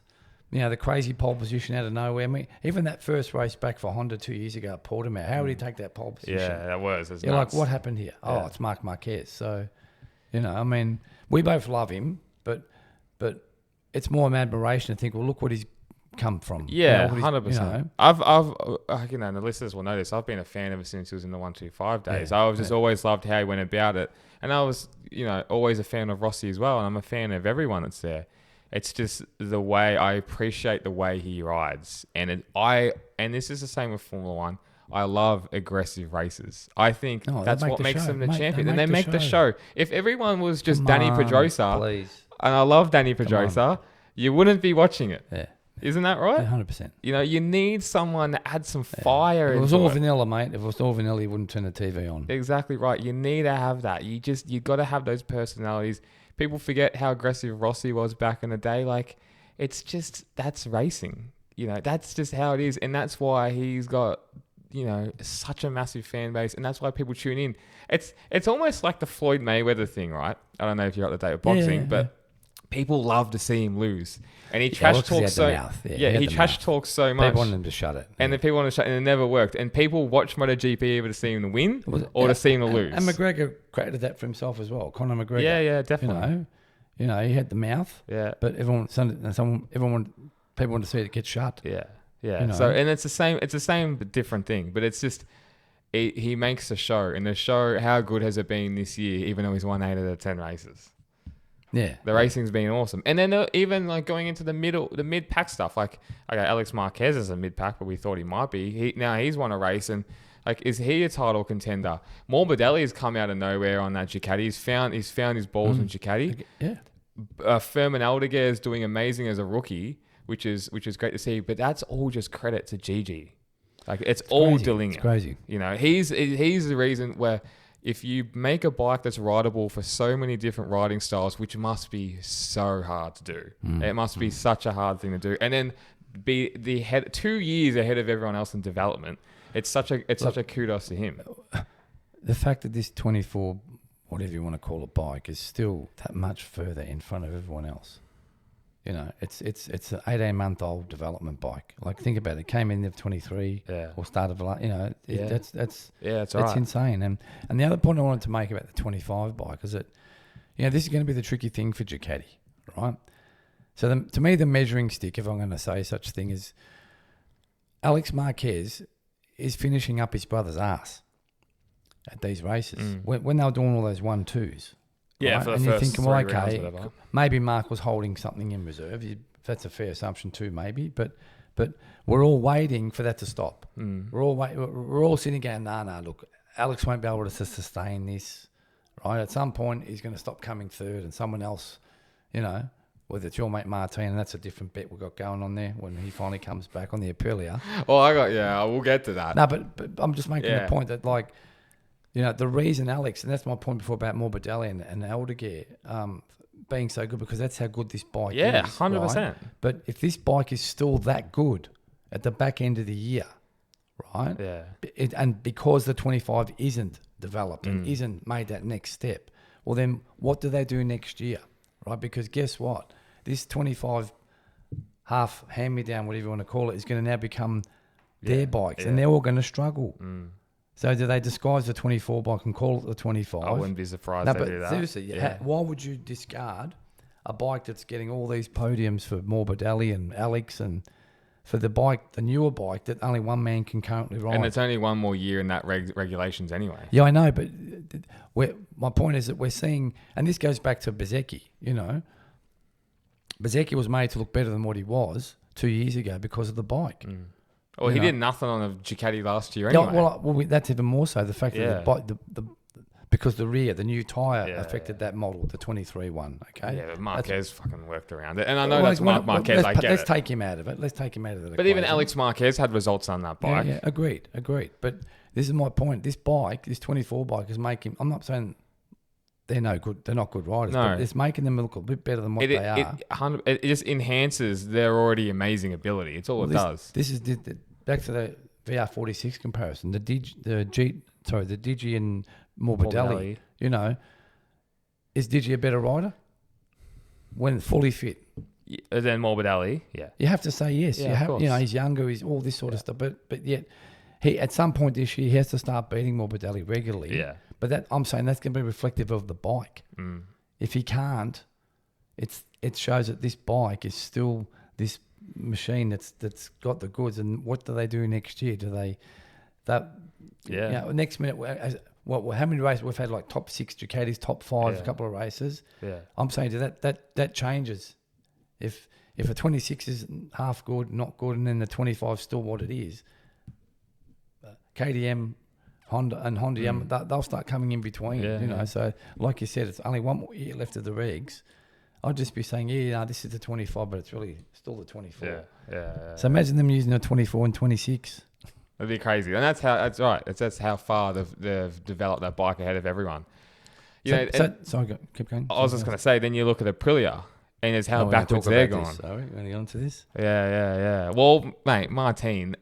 the crazy pole position out of nowhere. I mean, even that first race back for Honda 2 years ago at Portimao, how would he take that pole position? Yeah, that was. It's You're nuts. like, what happened here? Oh, Yeah. it's Marc Marquez. So, I mean, we both love him, but it's more an admiration to think, well, look what he's come from. Yeah, what he's- 100%. I've the listeners will know this. I've been a fan ever since he was in the 125 days. Yeah, I've just always loved how he went about it, and I was, always a fan of Rossi as well. And I'm a fan of everyone that's there. It's just the way I appreciate the way he rides, and this is the same with Formula One. I love aggressive races. I think No, they that's make what the makes show. them the Mate, champion, they and they make make the the show. If everyone was just Danny Come on, Pedrosa, please. and I love Danny Pedrosa, you wouldn't be watching it. Yeah, Isn't that right? 100%. You need someone to add some fire If it was into all it. vanilla, mate. If it was all vanilla, you wouldn't turn the TV on. Exactly right. You need to have that. You got to have those personalities. People forget how aggressive Rossi was back in the day. Like, it's just, that's racing. That's just how it is. And that's why he's got, such a massive fan base. And that's why people tune in. It's almost like the Floyd Mayweather thing, right? I don't know if you're up to date with boxing, Yeah, but people love to see him lose. And he well, trash 'cause he talks had the so mouth. Yeah, yeah, he had he the trash mouth. talks so much. People wanted him to shut it. And then people want to shut, and it never worked. And people watch MotoGP either to see him to win or Yeah, to see him to lose. And McGregor created that for himself as well. Conor McGregor. Yeah, definitely. He had the mouth. Yeah, But people want to see it get shut. yeah. So, and it's the same but different thing. But it's just he makes the show, and the show. How good has it been this year? Even though he's won 8 out of 10 races. Yeah. The racing's been awesome. And then even like going into the mid-pack stuff, like, okay, Alex Marquez is a mid-pack, but we thought he might be. He's won a race, and like, is he a title contender? Morbidelli has come out of nowhere on that Ducati. He's found his balls in Ducati. Yeah. Fermin Aldeguer is doing amazing as a rookie, which is great to see. But that's all just credit to Gigi. Like, it's all crazy. Dillinger. It's crazy. He's the reason where, if you make a bike that's rideable for so many different riding styles, which must be so hard to do, it must be such a hard thing to do, and then be the head 2 years ahead of everyone else in development. It's such a kudos to him. The fact that this 24, whatever you want to call it, bike is still that much further in front of everyone else. It's an 18-month-old development bike. Like, think about it. It came in at 23 Yeah. or started, that's It's all right. insane. And the other point I wanted to make about the 25 bike is that, this is going to be the tricky thing for Ducati, right? So to me, the measuring stick, if I'm going to say such a thing, is Alex Marquez is finishing up his brother's ass at these races. When they were doing all those 1-2s. Yeah, right? for the And first you're thinking, 3 well, rounds, okay, whatever. maybe Mark was holding something in reserve. That's a fair assumption too, maybe. But we're all waiting for that to stop. We're all sitting going, nah, look, Alex won't be able to sustain this, right? At some point, he's going to stop coming third, and someone else, whether it's your mate Martin, and that's a different bet we've got going on there when he finally comes back on the Aprilia. Oh, we'll get to that. No, but I'm just making the point that, like, the reason Alex, and that's my point before about Morbidelli and Aldeguer being so good, because that's how good this bike is. Yeah, 100%. Right? But if this bike is still that good at the back end of the year, right? Yeah. And because the 25 isn't developed and isn't made that next step, well, then what do they do next year, right? Because guess what? This 25 half hand-me-down, whatever you want to call it, is going to now become their bikes, and they're all going to struggle. So do they disguise the 24 bike and call it the 25? I wouldn't be surprised No, they but do that. seriously, why would you discard a bike that's getting all these podiums for Morbidelli and Alex, and for the newer bike that only one man can currently ride. And it's only one more year in that regulations anyway. Yeah, I know, but my point is that we're seeing, and this goes back to Bezzecchi, Bezzecchi was made to look better than what he was 2 years ago because of the bike. Well, he did nothing on a Ducati last year anyway. Well, that's even more so. The fact that because the new tyre affected that model, the 23 one. Okay. Yeah, but Marquez fucking worked around it, and I know that's Marquez. Let's take him out of it. Let's take him out of it. But even Alex Marquez had results on that bike. Yeah, agreed. But this is my point. This bike, this 24 bike, is making. I'm not saying they're no good. They're not good riders. No. But it's making them look a bit better than what they are. It just enhances their already amazing ability. It's all it does. This is back to the VR46 comparison. The Digi and Morbidelli. Is Digi a better rider when fully fit? Than Morbidelli, yeah. You have to say yes. Yeah, of course. He's younger. He's all this sort of stuff. But yet, he at some point this year he has to start beating Morbidelli regularly. Yeah. But I'm saying that's going to be reflective of the bike. If he can't, it shows that this bike is still this machine that's got the goods. And what do they do next year? Next minute, how many races we've had, like top 6 Ducatis, top 5, a couple of races. Yeah. I'm saying that changes. If a 26 is half good, not good, and then the 25 is still what it is, KTM, Honda, they'll start coming in between. So like you said, it's only one more year left of the regs. I'd just be saying, this is the 25, but it's really still the 24. Yeah. So imagine them using a 24 and 26. It'd be crazy, and that's right. That's how far they've developed that bike ahead of everyone. Sorry, keep going. I was just going to say, then you look at Aprilia, and it's how backwards they're gone. Sorry, we're going to get onto this. Yeah. Well, mate, Martin,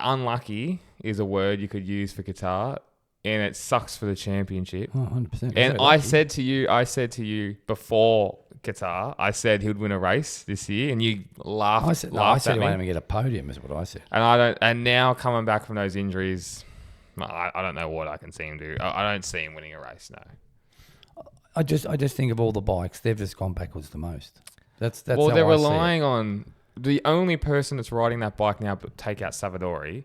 unlucky is a word you could use for Qatar, and it sucks for the championship. 100%. And I said to you before Qatar, I said he would win a race this year, and you laughed. I said he won't even get a podium, is what I said. And And now coming back from those injuries, I don't know what I can see him do. I don't see him winning a race. No. I just think of all the bikes, they've just gone backwards the most. That's well, how they're I relying on the only person that's riding that bike now, but take out Savadori,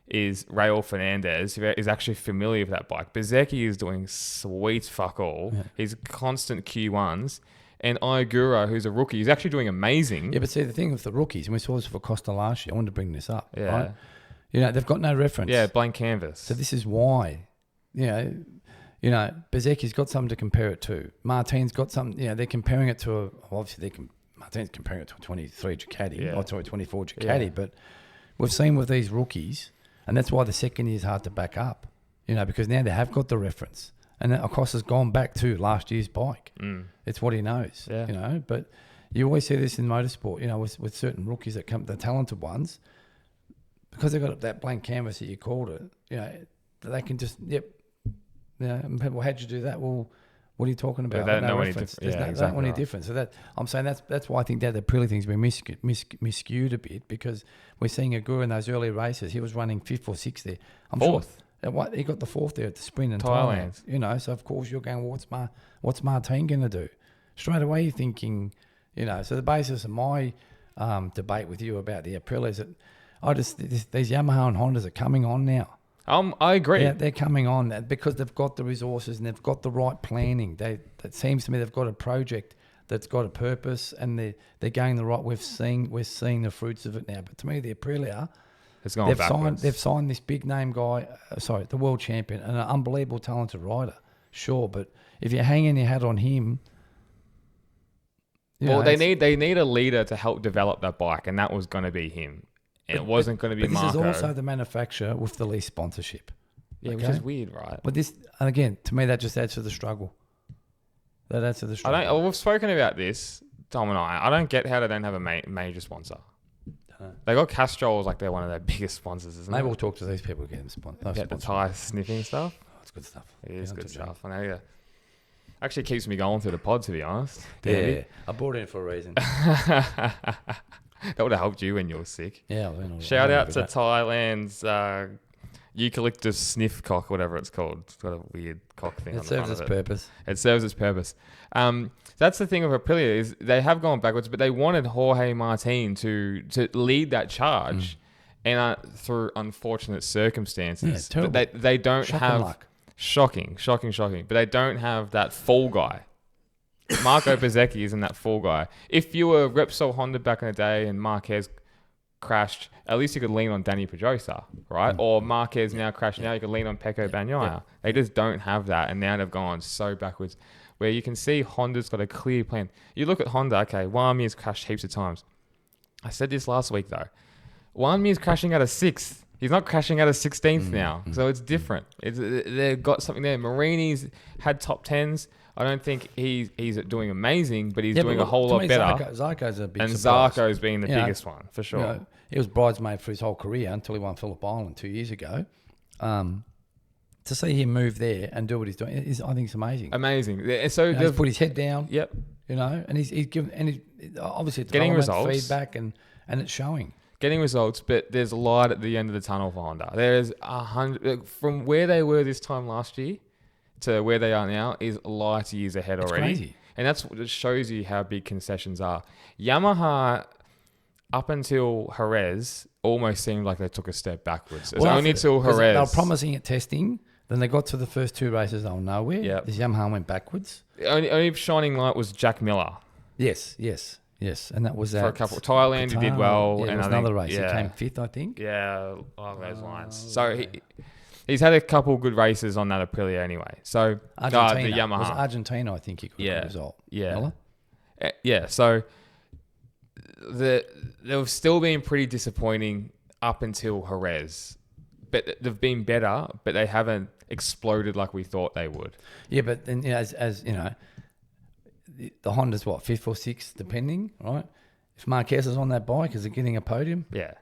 is Raul Fernandez, who is actually familiar with that bike. Bezzecchi is doing sweet fuck all. Yeah. He's constant Q1s. And Iogura, who's a rookie, is actually doing amazing. Yeah, but see, the thing with the rookies, and we saw this for Costa last year, I wanted to bring this up, right? They've got no reference. Yeah, blank canvas. So this is why, Bezzecchi's got something to compare it to. Martin's got something, they're comparing it to, Martin's comparing it to a 23 Ducati, 24 Ducati, but we've seen with these rookies, and that's why the second year is hard to back up, because now they have got the reference. And Acosta's gone back to last year's bike. It's what he knows, But you always see this in motorsport, with certain rookies that come, the talented ones, because they've got that blank canvas that you called it, they can just, and people, how'd you do that? Well, what are you talking about? They don't know reference. There's no any difference. So I'm saying that's why I think that the Aprilia thing's been miscued a bit, because we're seeing Agur in those early races. He was running 5th or 6th there. Fourth. Sure, he got the 4th there at the sprint in Thailand. So of course you're going, well, what's Martin going to do? Straight away you're thinking, so the basis of my debate with you about the Aprilia is that these Yamaha and Hondas are coming on now. I agree. Yeah, they're coming on because they've got the resources and they've got the right planning. It seems to me they've got a project that's got a purpose, and they're going the right. We're seeing the fruits of it now. But to me, the Aprilia, they've signed this big name guy, the world champion, and an unbelievable talented rider. Sure, but if you're hanging your hat on him, they need a leader to help develop that bike, and that was going to be him. It wasn't going to be Marco. This is also the manufacturer with the least sponsorship. Yeah, which is weird, right? But this, and again, to me, that just adds to the struggle. That adds to the struggle. We've spoken about this, Tom and I. I don't get how they don't have a major sponsor. They got Castrol like they're one of their biggest sponsors, isn't it? Maybe we'll talk to these people, get them sponsored. Get the tyre sniffing stuff. Oh, it's good stuff. It is good stuff. I know, actually keeps me going through the pod, to be honest. Yeah, I brought it in for a reason. That would have helped you when you were sick. Yeah. Shout out to Thailand's eucalyptus sniff cock, whatever it's called. It's got a weird cock thing on It the front serves of its purpose. It serves its purpose. That's the thing with Aprilia is they have gone backwards, but they wanted Jorge Martin to lead that charge, and through unfortunate circumstances, Yeah, but they don't Shocking have luck. shocking. But they don't have that fall guy. Marco Bezzecchi isn't that fall guy. If you were Repsol Honda back in the day and Marquez crashed, at least you could lean on Danny Pedrosa, right? Or Marquez now crashed, now you could lean on Pecco Bagnaia. They just don't have that, and now they've gone so backwards. Where you can see Honda's got a clear plan. You look at Honda, okay, Juan Mir's crashed heaps of times. I said this last week though. Juan Mir's crashing out of 6th. He's not crashing out of 16th now, so it's different. They've got something there. Marini's had top 10s. I don't think he's doing amazing, but he's doing a whole lot better. Zarco's a big And surprise. Zarco's being the biggest one, for sure. You know, he was bridesmaid for his whole career until he won Phillip Island 2 years ago. To see him move there and do what he's doing, I think it's amazing. Amazing. So You know, he's put his head down. Yep. You know, and he's given, and he's obviously it's Getting development, results. feedback, and it's showing. Getting results, but there's a light at the end of the tunnel for Honda. There's 100 from where they were this time last year to where they are now is light years ahead already. Crazy. And that's what shows you how big concessions are. Yamaha, up until Jerez, almost seemed like they took a step backwards. It's only till 'cause Jerez. They were promising at testing. Then they got to the first 2 races, they were nowhere. Yep. This Yamaha went backwards. Only shining light was Jack Miller Yes. And that was for a couple. Thailand, he did well. Yeah, and it was I think- another race. Yeah. He came 5th, I think. Yeah, along those lines. So he's had a couple good races on that Aprilia anyway. So Argentina. the Yamaha. Was it Argentina, I think he got Yeah. a result. Yeah. Miller? Yeah, so they've still been pretty disappointing up until Jerez. But they've been better, but they haven't exploded like we thought they would. Yeah, but then, you know, as you know, the Honda's what, 5th or 6th, depending, right? If Marquez is on that bike, is it getting a podium? Yeah.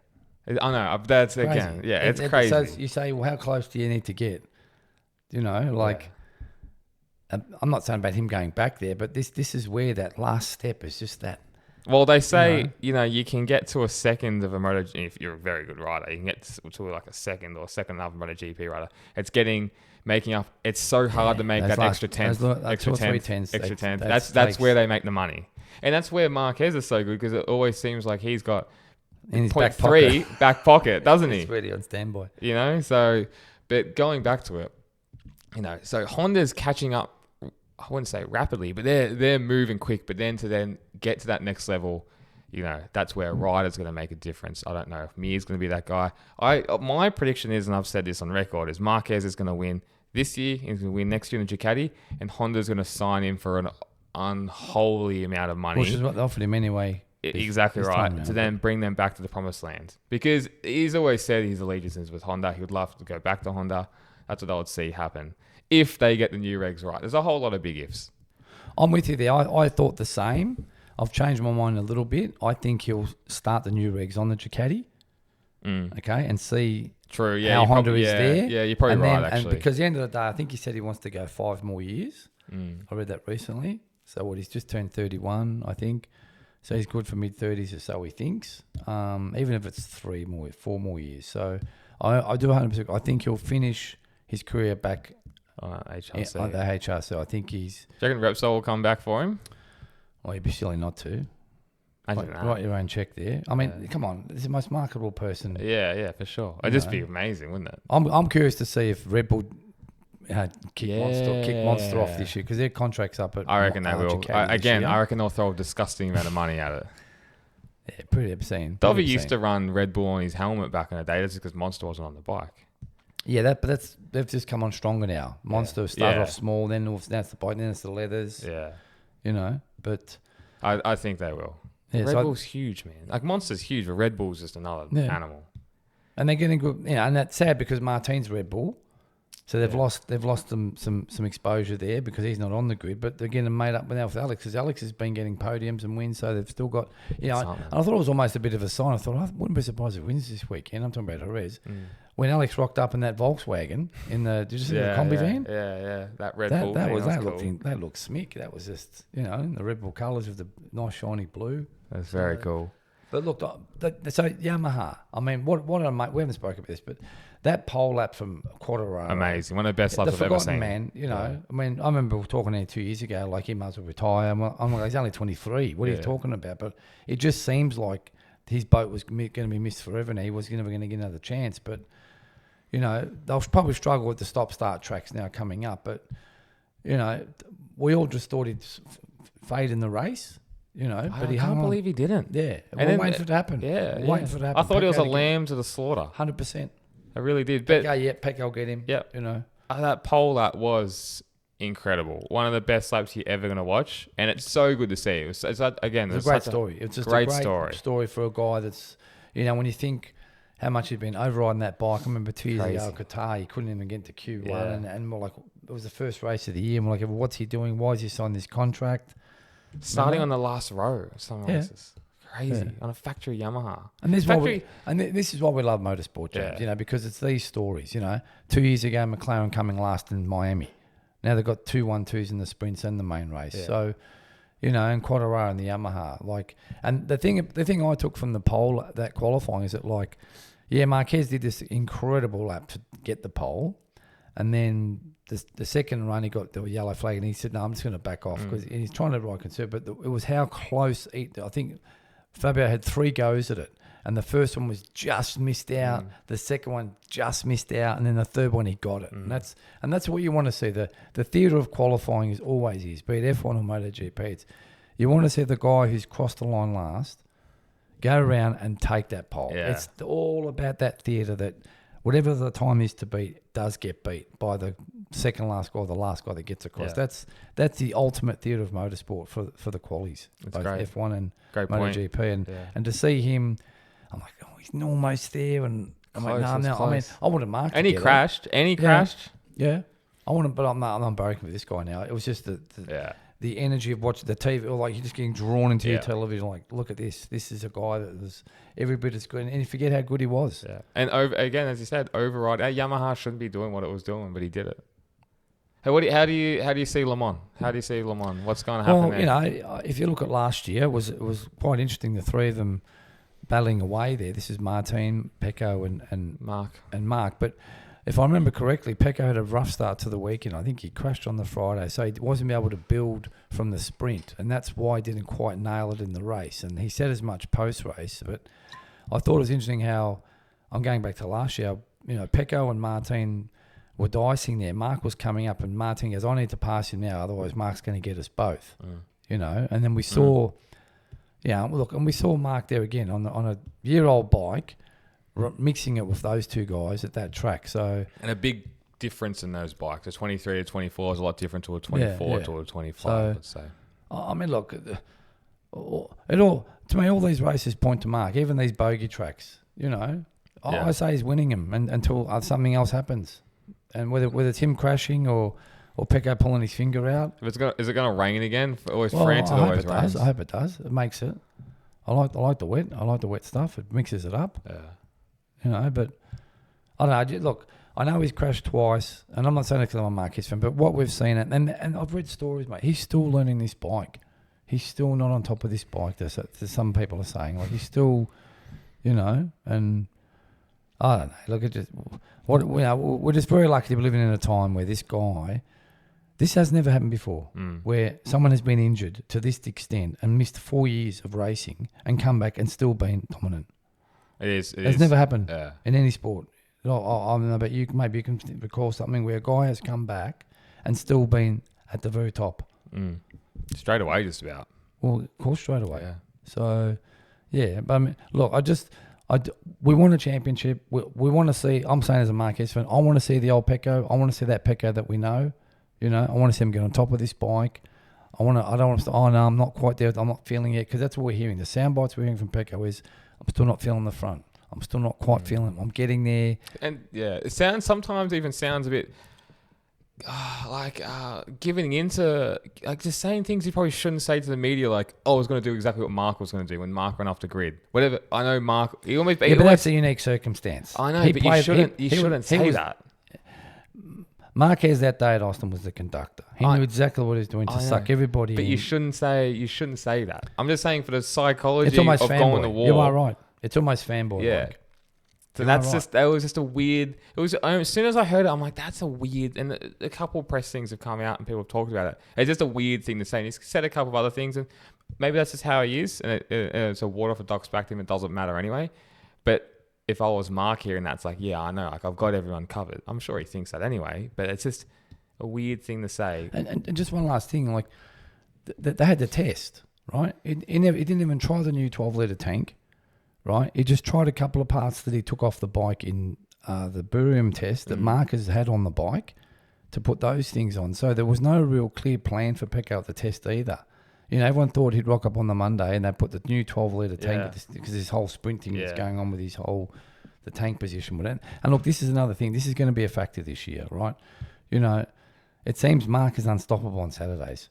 I know. That's, Crazy. again, yeah, it's crazy. So you say, well, how close do you need to get? You know, like, I'm not saying about him going back there, but this is where that last step is just that. Well, they say, you can get to a second of a MotoGP, if you're a very good rider, you can get to like a second or second and a half of a MotoGP rider. It's making up, it's so hard to make those that last- extra tenth, those extra 2 or 3 tenth, tenths, extra they- tenth. that's That's where they make the money. And that's where Marquez is so good because it always seems like he's got In his 0.3 back pocket, doesn't he? He's ready on standby. You know, so, but going back to it, so Honda's catching up, I wouldn't say rapidly, but they're moving quick, but then get to that next level, that's where a rider's going to make a difference. I don't know if Mir's going to be that guy. My prediction is, and I've said this on record, is Marquez is going to win this year, he's going to win next year in the Ducati, and Honda's going to sign him for an unholy amount of money. Which is what they offered him anyway. Exactly this right. time To round. then bring them back to the promised land. Because he's always said his allegiances with Honda. He would love to go back to Honda. That's what I would see happen. If they get the new regs right. There's a whole lot of big ifs. I'm with you there. I thought the same. I've changed my mind a little bit. I think he'll start the new regs on the Ducati. Okay, and see True, yeah. how you Honda probably- is yeah, there. Yeah, you're probably and right, then, actually. And because at the end of the day, I think he said he wants to go 5 more years. I read that recently. So he's just turned 31, I think. So he's good for mid-30s or so he thinks. Even if it's 4 more years. So I do 100%. I think he'll finish his career back HRC. at the HRC. I think he's... Do you reckon Repsol will come back for him? Well, he'd be silly not to. I don't know. Write your own check there. I mean, come on. This is the most marketable person. Yeah, for sure. It'd just be amazing, wouldn't it? I'm curious to see if Red Bull kick Monster off this year because their contract's up at I reckon they will. Ducati this year. I reckon they'll throw a disgusting amount of money at it. Yeah, pretty obscene. Dovey used to run Red Bull on his helmet back in the day. That's because Monster wasn't on the bike. Yeah, but they've just come on stronger now. Monster started Yeah. off small, then now it's the bike, then it's the leathers. Yeah. But I think they will. Yeah, Red so Bull's huge, man. Like Monster's huge, but Red Bull's just another Yeah. animal. and they're getting good. And that's sad because Martin's Red Bull, so they've lost them some exposure there because he's not on the grid. But they're getting made up now with Alex because Alex has been getting podiums and wins, so they've still got. I thought it was almost a bit of a sign. I thought I wouldn't be surprised if he wins this weekend. I'm talking about Jerez. When Alex rocked up in that Volkswagen in the did you see the combi van? Yeah. That Red Bull. That thing, that looked smick. That was just in the Red Bull colours with the nice shiny blue. That's very cool. But look, so Yamaha. I mean, what I make? We haven't spoken about this, but that pole lap from Quartararo. Amazing. One of the best laps The I've ever forgotten seen. man, you know. I mean, I remember talking to him 2 years ago, like he might as well retire. I'm like, he's only 23. What are you talking about? But it just seems like his boat was going to be missed forever, and he was never going to get another chance. But you know, they'll probably struggle with the stop-start tracks now coming up. But you know, we all just thought he'd fade in the race. You know, but I can't believe he didn't. Yeah, And we're then- waiting for it to happen. Yeah, We're waiting for it to happen. I thought he was a Pecco lamb to the slaughter. 100%. I really did. But Pecco will get him. Yeah. You know. That pole lap was incredible. One of the best laps you're ever going to watch. And it's so good to see. It's a great story. It's just great a great story. for a guy that's, you know, when you think how much he'd been overriding that bike. I remember 2 years ago at Qatar, he couldn't even get to Q1. Yeah. And we're like, it was the first race of the year. And we're like, well, what's he doing? Why is he signed this contract? Starting on the last row of some races. Crazy. Yeah. On a factory Yamaha. And this, Factory- this is why we love motorsport, James, Yeah. you know, because it's these stories, you know. 2 years ago, McLaren coming last in Miami. Now they've got 2 1-2s in the sprints and the main race. Yeah. So, you know, and Quartararo and the Yamaha. Like, and the thing I took from the pole, that qualifying, is that, like, yeah, Marquez did this incredible lap to get the pole. And then the second run, he got the yellow flag, and he said, no, I'm just going to back off. Because he's trying to ride conserve. But it was how close, I think Fabio had 3 goes at it. And the first one was just missed out. The second one just missed out. And then the third one, he got it. And that's what you want to see. The theatre of qualifying is always is, be it F1 or MotoGP. You want to see the guy who's crossed the line last go around and take that pole. Yeah. It's all about that theatre that whatever the time is to beat does get beat by the second last guy or the last guy that gets across. Yeah. That's the ultimate theatre of motorsport for the qualies, That's both great. F1 and Great point. MotoGP. Yeah. And to see him, I'm like, oh, he's almost there. And I'm like, Close, no, it's I mean, close. I would have marked And he crashed. Yeah. I want to, but I'm breaking with this guy now. It was just the energy of watching the TV, or like you're just getting drawn into your television. Like, look at this. This is a guy that was every bit as good, and you forget how good he was. Yeah. And again, as you said, override. Yamaha shouldn't be doing what it was doing, but he did it. Hey, how do you see Le Mans? How do you see Le Mans? What's going to happen Well, there? you know, if you look at last year, it was quite interesting. The three of them battling away there. This is Martin, Pecco, and Mark. But if I remember correctly, Pecco had a rough start to the weekend. I think he crashed on the Friday, so he wasn't able to build from the sprint, and that's why he didn't quite nail it in the race. And he said as much post-race, but I thought it was interesting how, I'm going back to last year, you know, Pecco and Martin were dicing there. Mark was coming up, and Martin goes, I need to pass him now, otherwise Mark's going to get us both, you know. And then we saw, and we saw Mark there again on a year-old bike, mixing it with those two guys at that track. So, and a big difference in those bikes. A 23 to 24 is a lot different to a 24 to a 25, let's say. I mean, look, to me, all these races point to Mark, even these bogey tracks, you know. I say he's winning them until something else happens. And whether it's him crashing or Pecco pulling his finger out. Is it going to rain again? France I hope always it rains. does. I hope it does. It makes it. I like the wet. I like the wet stuff. It mixes it up. Yeah. You know, but I don't know. Look, I know he's crashed twice, and I'm not saying it because I'm a Marquez fan, but what we've seen, and I've read stories, mate, he's still learning this bike. He's still not on top of this bike, there's some people are saying. Like, he's still, you know, and I don't know. Look, it just, we're just very lucky to be living in a time where this has never happened before, where someone has been injured to this extent and missed 4 years of racing and come back and still been dominant. It's never happened in any sport. I don't know, but maybe you can recall something where a guy has come back and still been at the very top. Straight away, just about. Well, of course, straight away. Yeah. So, yeah. But I mean, look, we want a championship. We want to see, I'm saying as a Marquez fan, I want to see the old Pecco. I want to see that Pecco that we know. You know, I want to see him get on top of this bike. I don't want to say, oh, no, I'm not quite there. I'm not feeling it. Because that's what we're hearing. The sound bites we're hearing from Pecco is, I'm still not feeling the front. I'm still not quite feeling it. I'm getting there. And it sometimes even sounds a bit giving into, like, just saying things you probably shouldn't say to the media, like, oh, I was going to do exactly what Mark was going to do when Mark went off the grid. Whatever. I know Mark, but that's a unique circumstance. I know, but you shouldn't say that. Marquez that day at Austin was the conductor. He knew exactly what he was doing to suck everybody in. But you shouldn't say that. I'm just saying for the psychology it's almost of fanboy. going to war. You are right. It's almost fanboy. Yeah. Like. So that was just a weird. It was as soon as I heard it, I'm like, that's a weird. And a couple of press things have come out and people have talked about it. It's just a weird thing to say. And he's said a couple of other things, and maybe that's just how he is. And it's a water off a duck's back to him. It doesn't matter anyway. But if I was Mark here and that's like, yeah, I know, like I've got everyone covered. I'm sure he thinks that anyway. But it's just a weird thing to say. And just one last thing, like they had the test, right? He didn't even try the new 12-litre tank. Right, he just tried a couple of parts that he took off the bike in the barium test that Marquez had on the bike to put those things on. So there was no real clear plan for Pecco at the test either. You know, everyone thought he'd rock up on the Monday and they put the new 12-litre tank because this whole sprint thing was going on with the tank position with it. And look, this is another thing. This is going to be a factor this year, right? You know, it seems Mark is unstoppable on Saturdays.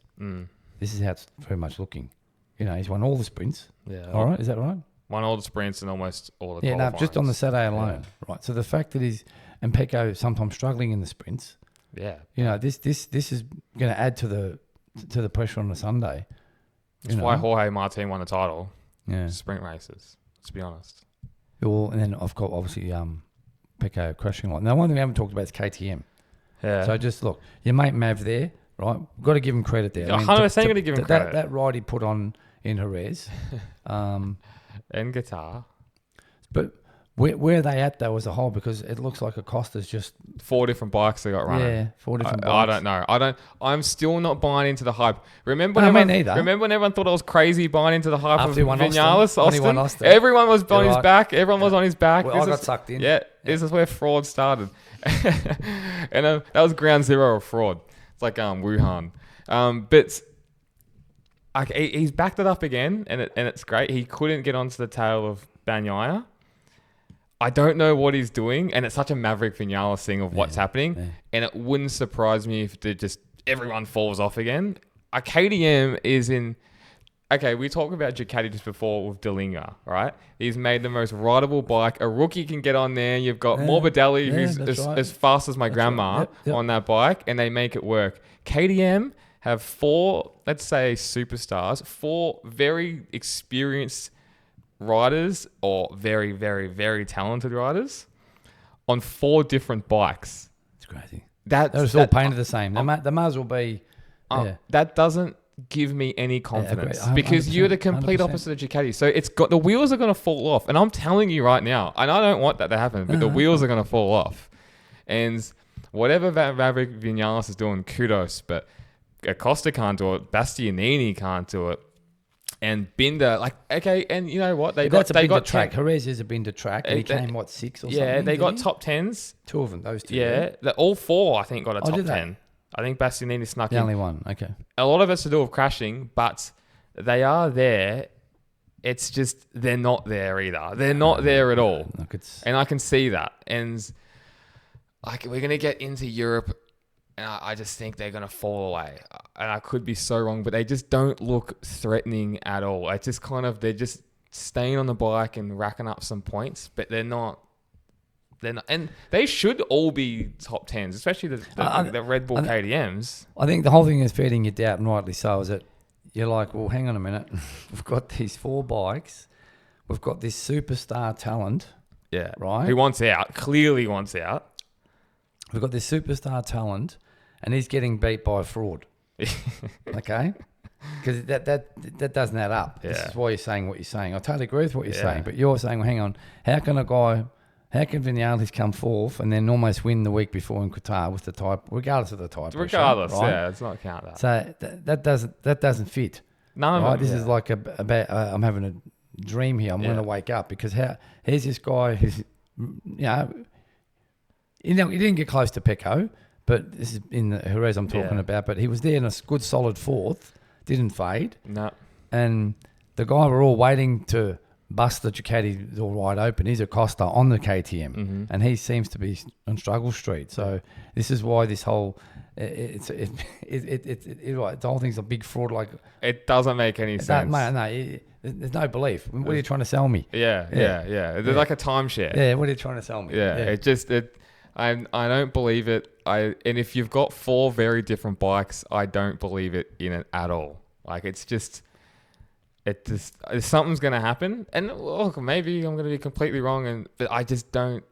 This is how it's very much looking. You know, he's won all the sprints. Yeah. All right, is that right? Won all the sprints and almost all the qualifying. No, just on the Saturday alone, right? So the fact that and Pecco sometimes struggling in the sprints, you know, this is going to add to the pressure on the Sunday. That's why Jorge Martin won the title. Yeah, sprint races. Let's be honest. Well, and then I've got obviously Pecco crashing a lot. Now, one thing we haven't talked about is KTM. Yeah. So just look, your mate Mav there, right? We've got to give him credit there. 100% going to give him credit. That ride he put on in Jerez. And guitar. But where are they at though as a whole? Because it looks like Acosta's just 4 different bikes they got running. Yeah, 4 different bikes. I don't know. I'm still not buying into the hype. Remember me when neither. Remember when everyone thought I was crazy buying into the hype After of Vinales, Austin? Everyone was on his back. Everyone was on his back. Well, I got sucked in. Yeah, this is where fraud started. And that was ground zero of fraud. It's like Wuhan. But he's backed it up again, and it's great. He couldn't get onto the tail of Bagnaia. I don't know what he's doing, and it's such a Maverick Vinales thing of what's happening, and it wouldn't surprise me if everyone falls off again. KTM is in... Okay, we talked about Ducati just before with Delinga, right? He's made the most rideable bike. A rookie can get on there. You've got Morbidelli, who's as fast as my grandma on that bike, and they make it work. KTM have 4, let's say, superstars, 4 very experienced riders or very, very, very talented riders on 4 different bikes. It's crazy. That's all painted the same. They might as well be... That doesn't give me any confidence because you're the complete 100%. Opposite of Ducati. So the wheels are going to fall off. And I'm telling you right now, and I don't want that to happen, but the wheels are going to fall off. And whatever Maverick Vinales is doing, kudos, but Acosta can't do it. Bastianini can't do it. And Binder, and you know what? They got track. Jerez is a Binder track. And he came, 6 or something? Yeah, they got top 10s. 2 of them, those 2. Yeah, all 4, I think, got a top 10. I think Bastianini snuck in. The only one, okay. A lot of it's to do with crashing, but they are there. It's just they're not there either. They're not there at all. And I can see that. And we're going to get into Europe, and I just think they're going to fall away. And I could be so wrong, but they just don't look threatening at all. It's just they're just staying on the bike and racking up some points, but they're not. And they should all be top 10s, especially the Red Bull KTMs. I think the whole thing is feeding you doubt, and rightly so, is that you're like, well, hang on a minute. We've got these 4 bikes. We've got this superstar talent. Yeah. Right? Who wants out, clearly wants out. We've got this superstar talent, and he's getting beat by a fraud. Okay? Because that doesn't add up. Yeah. This is why you're saying what you're saying. I totally agree with what you're saying, but you're saying, well, hang on, how can Vinales come 4th and then almost win the week before in Qatar with the type, regardless of the type? Regardless, right? yeah, it's not count that. So that doesn't fit. No, right? This is like I'm having a dream here. I'm going to wake up because here's this guy who's, he didn't get close to Pecco, but this is in the Jerez I'm talking about. But he was there in a good solid 4th, didn't fade. No, and the guy we're all waiting to bust the Ducati all wide open. He's Acosta on the KTM, and he seems to be on struggle street. So this is why this whole the whole thing's a big fraud. Like it doesn't make any sense. There's no belief. What are you trying to sell me? Yeah. They're like a timeshare. Yeah, what are you trying to sell me? Yeah. I don't believe it. And if you've got 4 very different bikes, I don't believe it in it at all. Like it's just. something's going to happen. And look, maybe I'm going to be completely wrong, but I just don't.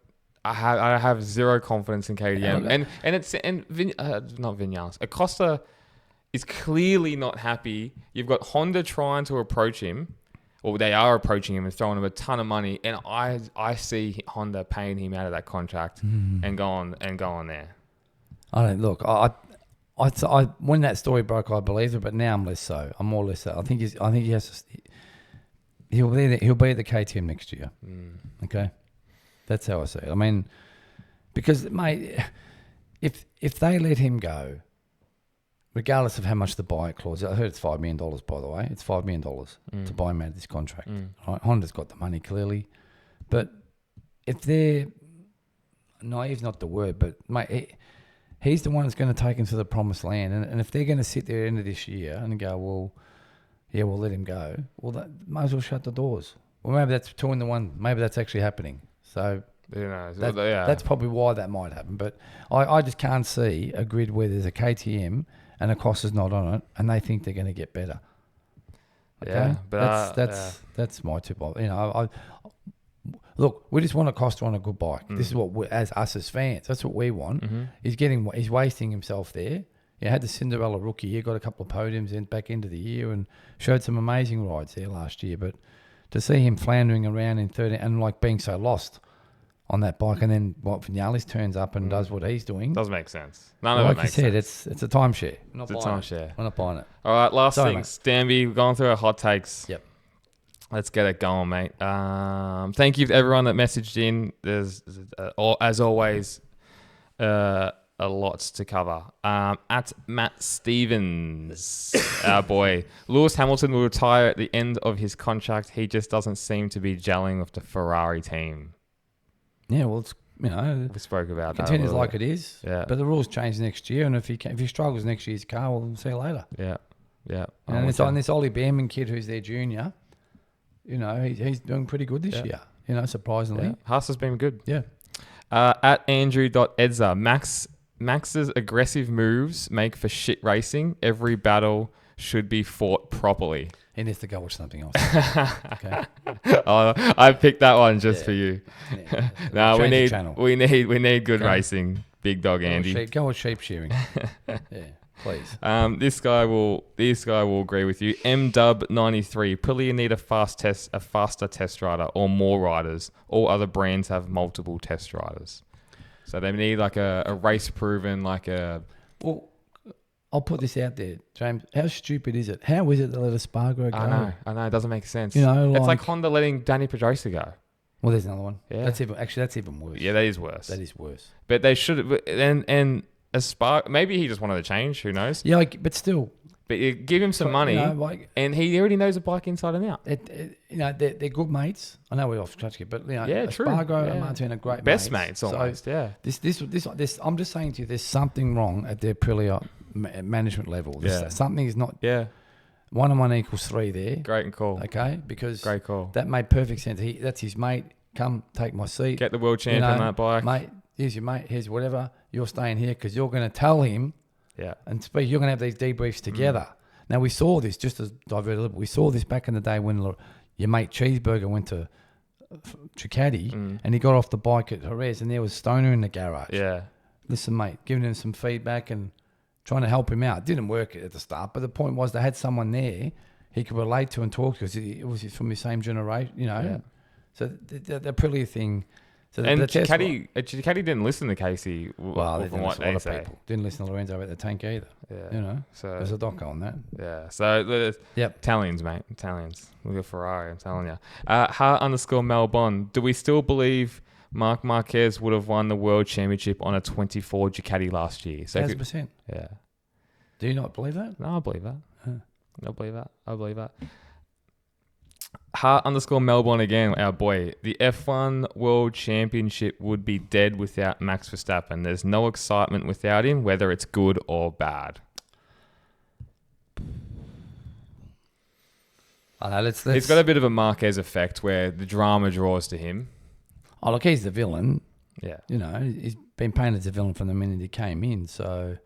I have zero confidence in KTM, not Vinales. Acosta is clearly not happy. You've got Honda trying to approach him, or they are approaching him and throwing him a ton of money, and I see Honda paying him out of that contract and going there. I don't look. I when that story broke, I believed it, but now I'm less so. I'm more or less so. I think he has. He'll be at the KTM next year. Okay. That's how I see it. I mean, because, mate, if they let him go, regardless of how much the buyout clause, I heard it's $5 million, by the way. It's $5 million to buy him out of this contract. Right? Honda's got the money, clearly. But if they're, naive's not the word, but, mate, he's the one that's going to take him to the promised land. And if they're going to sit there at the end of this year and go, well, yeah, we'll let him go, well, that might as well shut the doors. Well, maybe that's 2-1. Maybe that's actually happening. So that's probably why that might happen. But I just can't see a grid where there's a KTM and Acosta's not on it, and they think they're going to get better. Okay? Yeah, but that's my tip. Look, we just want Acosta on a good bike. This is what as fans, that's what we want. He's wasting himself there. He had the Cinderella rookie year, got a couple of podiums back into the year, and showed some amazing rides there last year. But to see him floundering around in 13 and like being so lost on that bike, and then Vinales turns up and does what he's doing. Doesn't make sense. None of it makes sense. Like you said, it's a timeshare. It's a timeshare. We're not buying it. All right, last things. Danby, we're going through our hot takes. Yep. Let's get it going, mate. Thank you to everyone that messaged in. There's, as always, a lot to cover. At Matt Stevens, our boy. Lewis Hamilton will retire at the end of his contract. He just doesn't seem to be gelling with the Ferrari team. Yeah, well, it's, we spoke about that. Continues like it is. Yeah. But the rules change next year, and if he struggles next year's car, we'll see you later. Yeah. And it's on this Ollie Behrman kid who's their junior. He's doing pretty good this year. Surprisingly. Yeah. Haas has been good. Yeah. At Andrew.edza, Max's aggressive moves make for shit racing. Every battle should be fought properly. He needs to go watch something else. Okay. I picked that one just for you. Yeah. No, we Channel. need good racing. Big dog Andy. Go watch sheep shearing. Yeah, please. This guy will agree with you. MDub93. Aprilia need a faster test rider or more riders. All other brands have multiple test riders. So they need like a race proven Well, I'll put this out there, James. How stupid is it? How is it to let a Spargo go? I know. It doesn't make sense. It's like Honda letting Danny Pedrosa go. Well, there's another one. Yeah. That's even worse. Yeah, that is worse. That is worse. But they should. And a Spark. Maybe he just wanted to change. Who knows? Yeah, but still. But you give him some money, and he already knows the bike inside and out. They're good mates. I know we're off track here, but true. Spargo and Martin are great best mates almost. So yeah. This. I'm just saying to you, there's something wrong at their Aprilia management level. Something is not. Yeah. 1 and 1 equals 3 there. Great and cool. Okay, because great call. That made perfect sense. That's his mate. Come take my seat. Get the world champion on that bike, mate. Here's your mate. Here's whatever. You're staying here because you're going to tell him. Yeah. And speak. You're going to have these debriefs together. Now, we saw this, just to divert a little bit, we saw this back in the day when your mate Cheeseburger went to Ducati and he got off the bike at Jerez and there was Stoner in the garage. Yeah. Listen, mate, giving him some feedback and trying to help him out. It didn't work at the start, but the point was they had someone there he could relate to and talk to because it was from the same generation, Yeah. So the Aprilia thing... So and Ducati didn't listen to Casey. Well, they didn't what listen to a lot say. of people. Didn't listen to Lorenzo about the tank either. Yeah. So there's a doc on that. Yeah. So Italians, mate. Italians. Look at Ferrari. I'm telling you. _Melbourne. Do we still believe Marc Marquez would have won the World Championship on a 24 Ducati last year? 1,000%. Yeah. Do you not believe that? No, I believe that. I believe that. _Melbourne again, our boy. The F1 World Championship would be dead without Max Verstappen. There's no excitement without him, whether it's good or bad. I know, let's... He's got a bit of a Marquez effect where the drama draws to him. Oh, look, he's the villain. Yeah. He's been painted as a villain from the minute he came in, so...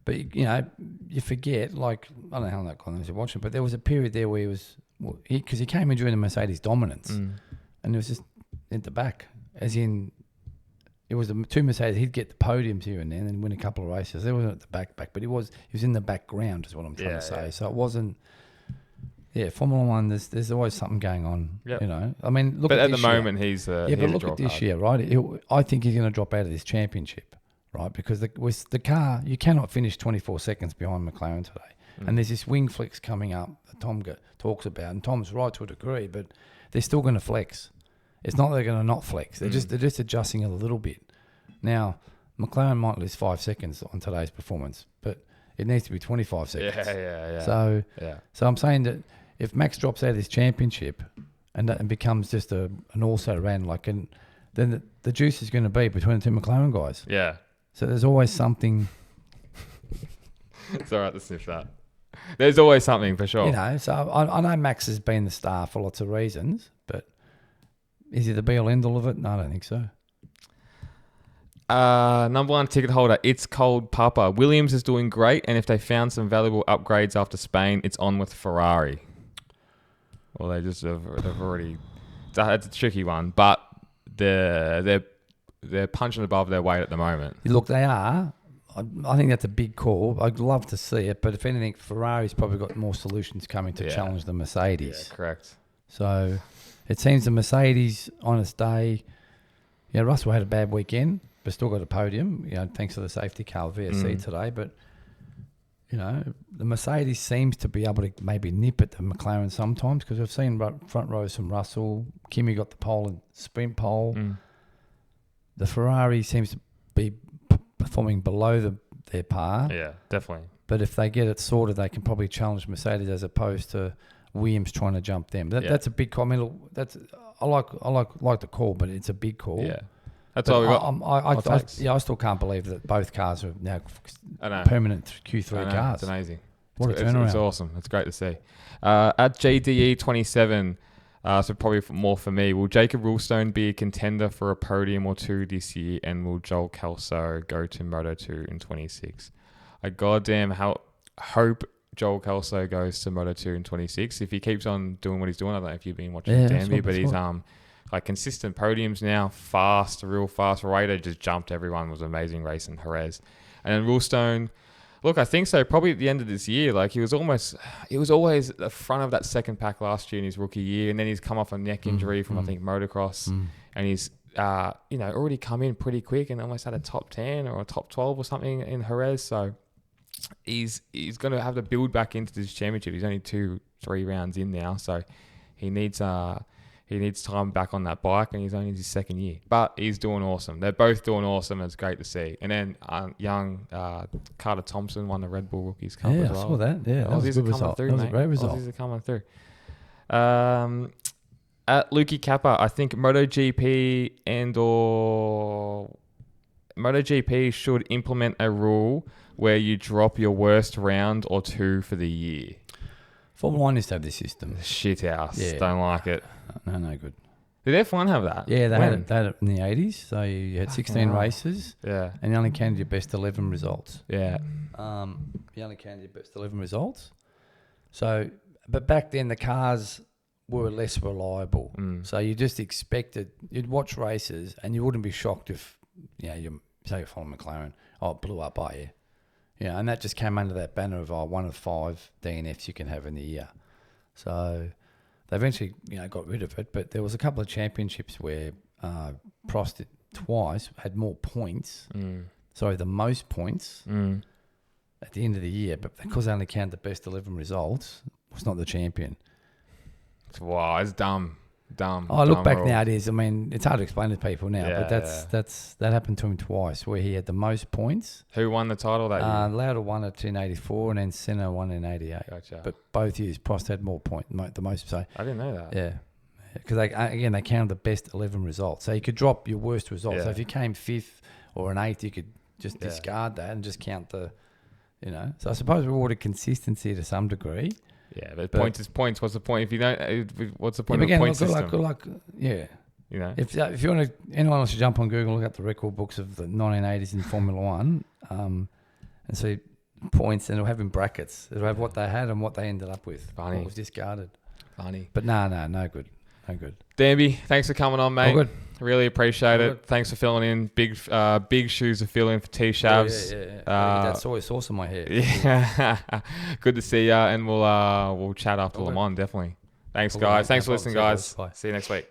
But, you forget, I don't know how long that was watching, but there was a period there where he was because he came in during the Mercedes dominance, and it was just at the back, as in it was the two Mercedes. He'd get the podiums here and then and win a couple of races. It wasn't at the back, but he was in the background, is what I'm trying to say. So it wasn't. Yeah, Formula One. There's always something going on. Yep. You know, I mean, look. But at the this year. moment, he's But he's look at this year, right? I think he's going to drop out of this championship, right? Because with the car, you cannot finish 24 seconds behind McLaren today. And there's this wing flex coming up that Tom talks about, and Tom's right to a degree, but they're still going to flex. It's not they're going to not flex. They're just adjusting a little bit. Now, McLaren might lose 5 seconds on today's performance, but it needs to be 25 seconds. Yeah. So I'm saying that if Max drops out of this championship and becomes just an also ran then the juice is going to be between the two McLaren guys. Yeah. So there's always something. It's all right to sniff that. There's always something for sure. You know, so I know Max has been the star for lots of reasons, but is he the be all end all of it? No, I don't think so. Number one ticket holder, It's Cold Papa. Williams is doing great, and if they found some valuable upgrades after Spain, it's on with Ferrari. Well, they've already. It's a tricky one, but they're punching above their weight at the moment. Look, they are. I think that's a big call. I'd love to see it, but if anything, Ferrari's probably got more solutions coming to challenge the Mercedes. Yeah, correct. So it seems the Mercedes on its day, Russell had a bad weekend, but still got a podium, thanks to the safety car VSC today. But, the Mercedes seems to be able to maybe nip at the McLaren sometimes, because we've seen front rows from Russell. Kimi got the pole and sprint pole. The Ferrari seems to be performing below their par. Yeah, definitely. But if they get it sorted, they can probably challenge Mercedes as opposed to Williams trying to jump them. That's a big call. I mean, look, I like the call, but it's a big call. Yeah, that's all we got. I still can't believe that both cars are now permanent Q3 cars. It's amazing. What a turnaround! It's awesome. It's great to see. At JDE 27. So probably more for me. Will Jacob Rulstone be a contender for a podium or two this year? And will Joel Kelso go to Moto2 in 26? I goddamn hope Joel Kelso goes to Moto2 in 26. If he keeps on doing what he's doing, I don't know if you've been watching Danby, but he's consistent podiums now, real fast. Raider just jumped everyone. It was an amazing race in Jerez. And then Rulstone, look, I think so. Probably at the end of this year, he was always at the front of that second pack last year in his rookie year, and then he's come off a neck injury from I think motocross, and he's already come in pretty quick and almost had a top 10 or a top 12 or something in Jerez. So he's going to have to build back into this championship. He's only 2-3 rounds in now, so he needs time back on that bike, and he's only in his second year. But he's doing awesome. They're both doing awesome. It's great to see. And then young Carter Thompson won the Red Bull Rookies Cup as well. I saw that. Yeah, that was a good result. That was a great result. Aussies are coming through. At Lukey Kappa, I think MotoGP MotoGP should implement a rule where you drop your worst round or two for the year. Formula 1 used to have this system. Shit house. Yeah. Don't like it. No good. Did F1 have that? Yeah, they had it in the 80s. So you had 16 races. Yeah. And you only counted your best 11 results. Yeah. You only counted your best 11 results. So, but back then the cars were less reliable. So you just expected, you'd watch races and you wouldn't be shocked if, you say you're following McLaren, it blew up by you. Yeah, and that just came under that banner of one of 5 DNFs you can have in the year. So they eventually, got rid of it. But there was a couple of championships where Prost twice had more points. Sorry, the most points at the end of the year. But because they only counted the best 11 results, was not the champion. Wow, it's dumb. I look back nowadays. I mean, it's hard to explain to people now, but that happened to him twice, where he had the most points. Who won the title that year? Lauda won it in '84, and then Senna won in '88. Gotcha. But both years, Prost had more the most. So I didn't know that. Yeah, because they counted the best 11 results, so you could drop your worst results. Yeah. So if you came 5th or an 8th, you could just discard that and just count the, So I suppose we ordered consistency to some degree. Yeah, but points is points. What's the point if you don't? What's the point of a point system? If you want to, anyone wants to jump on Google, look at the record books of the 1980s in Formula One, and see points, and it'll have in brackets. It'll have what they had and what they ended up with. Funny. What was discarded. Funny. But no good. No good. Danby, thanks for coming on, mate. All good. Really appreciate All it. good. Thanks for filling in. Big shoes to fill in for T-Shavs. Yeah. That soy sauce on my hair. Yeah. Good to see ya, and we'll chat after Le Mans, definitely. Thanks, Cool, guys. mate. Thanks No for listening, problem. guys. Bye. See you next week.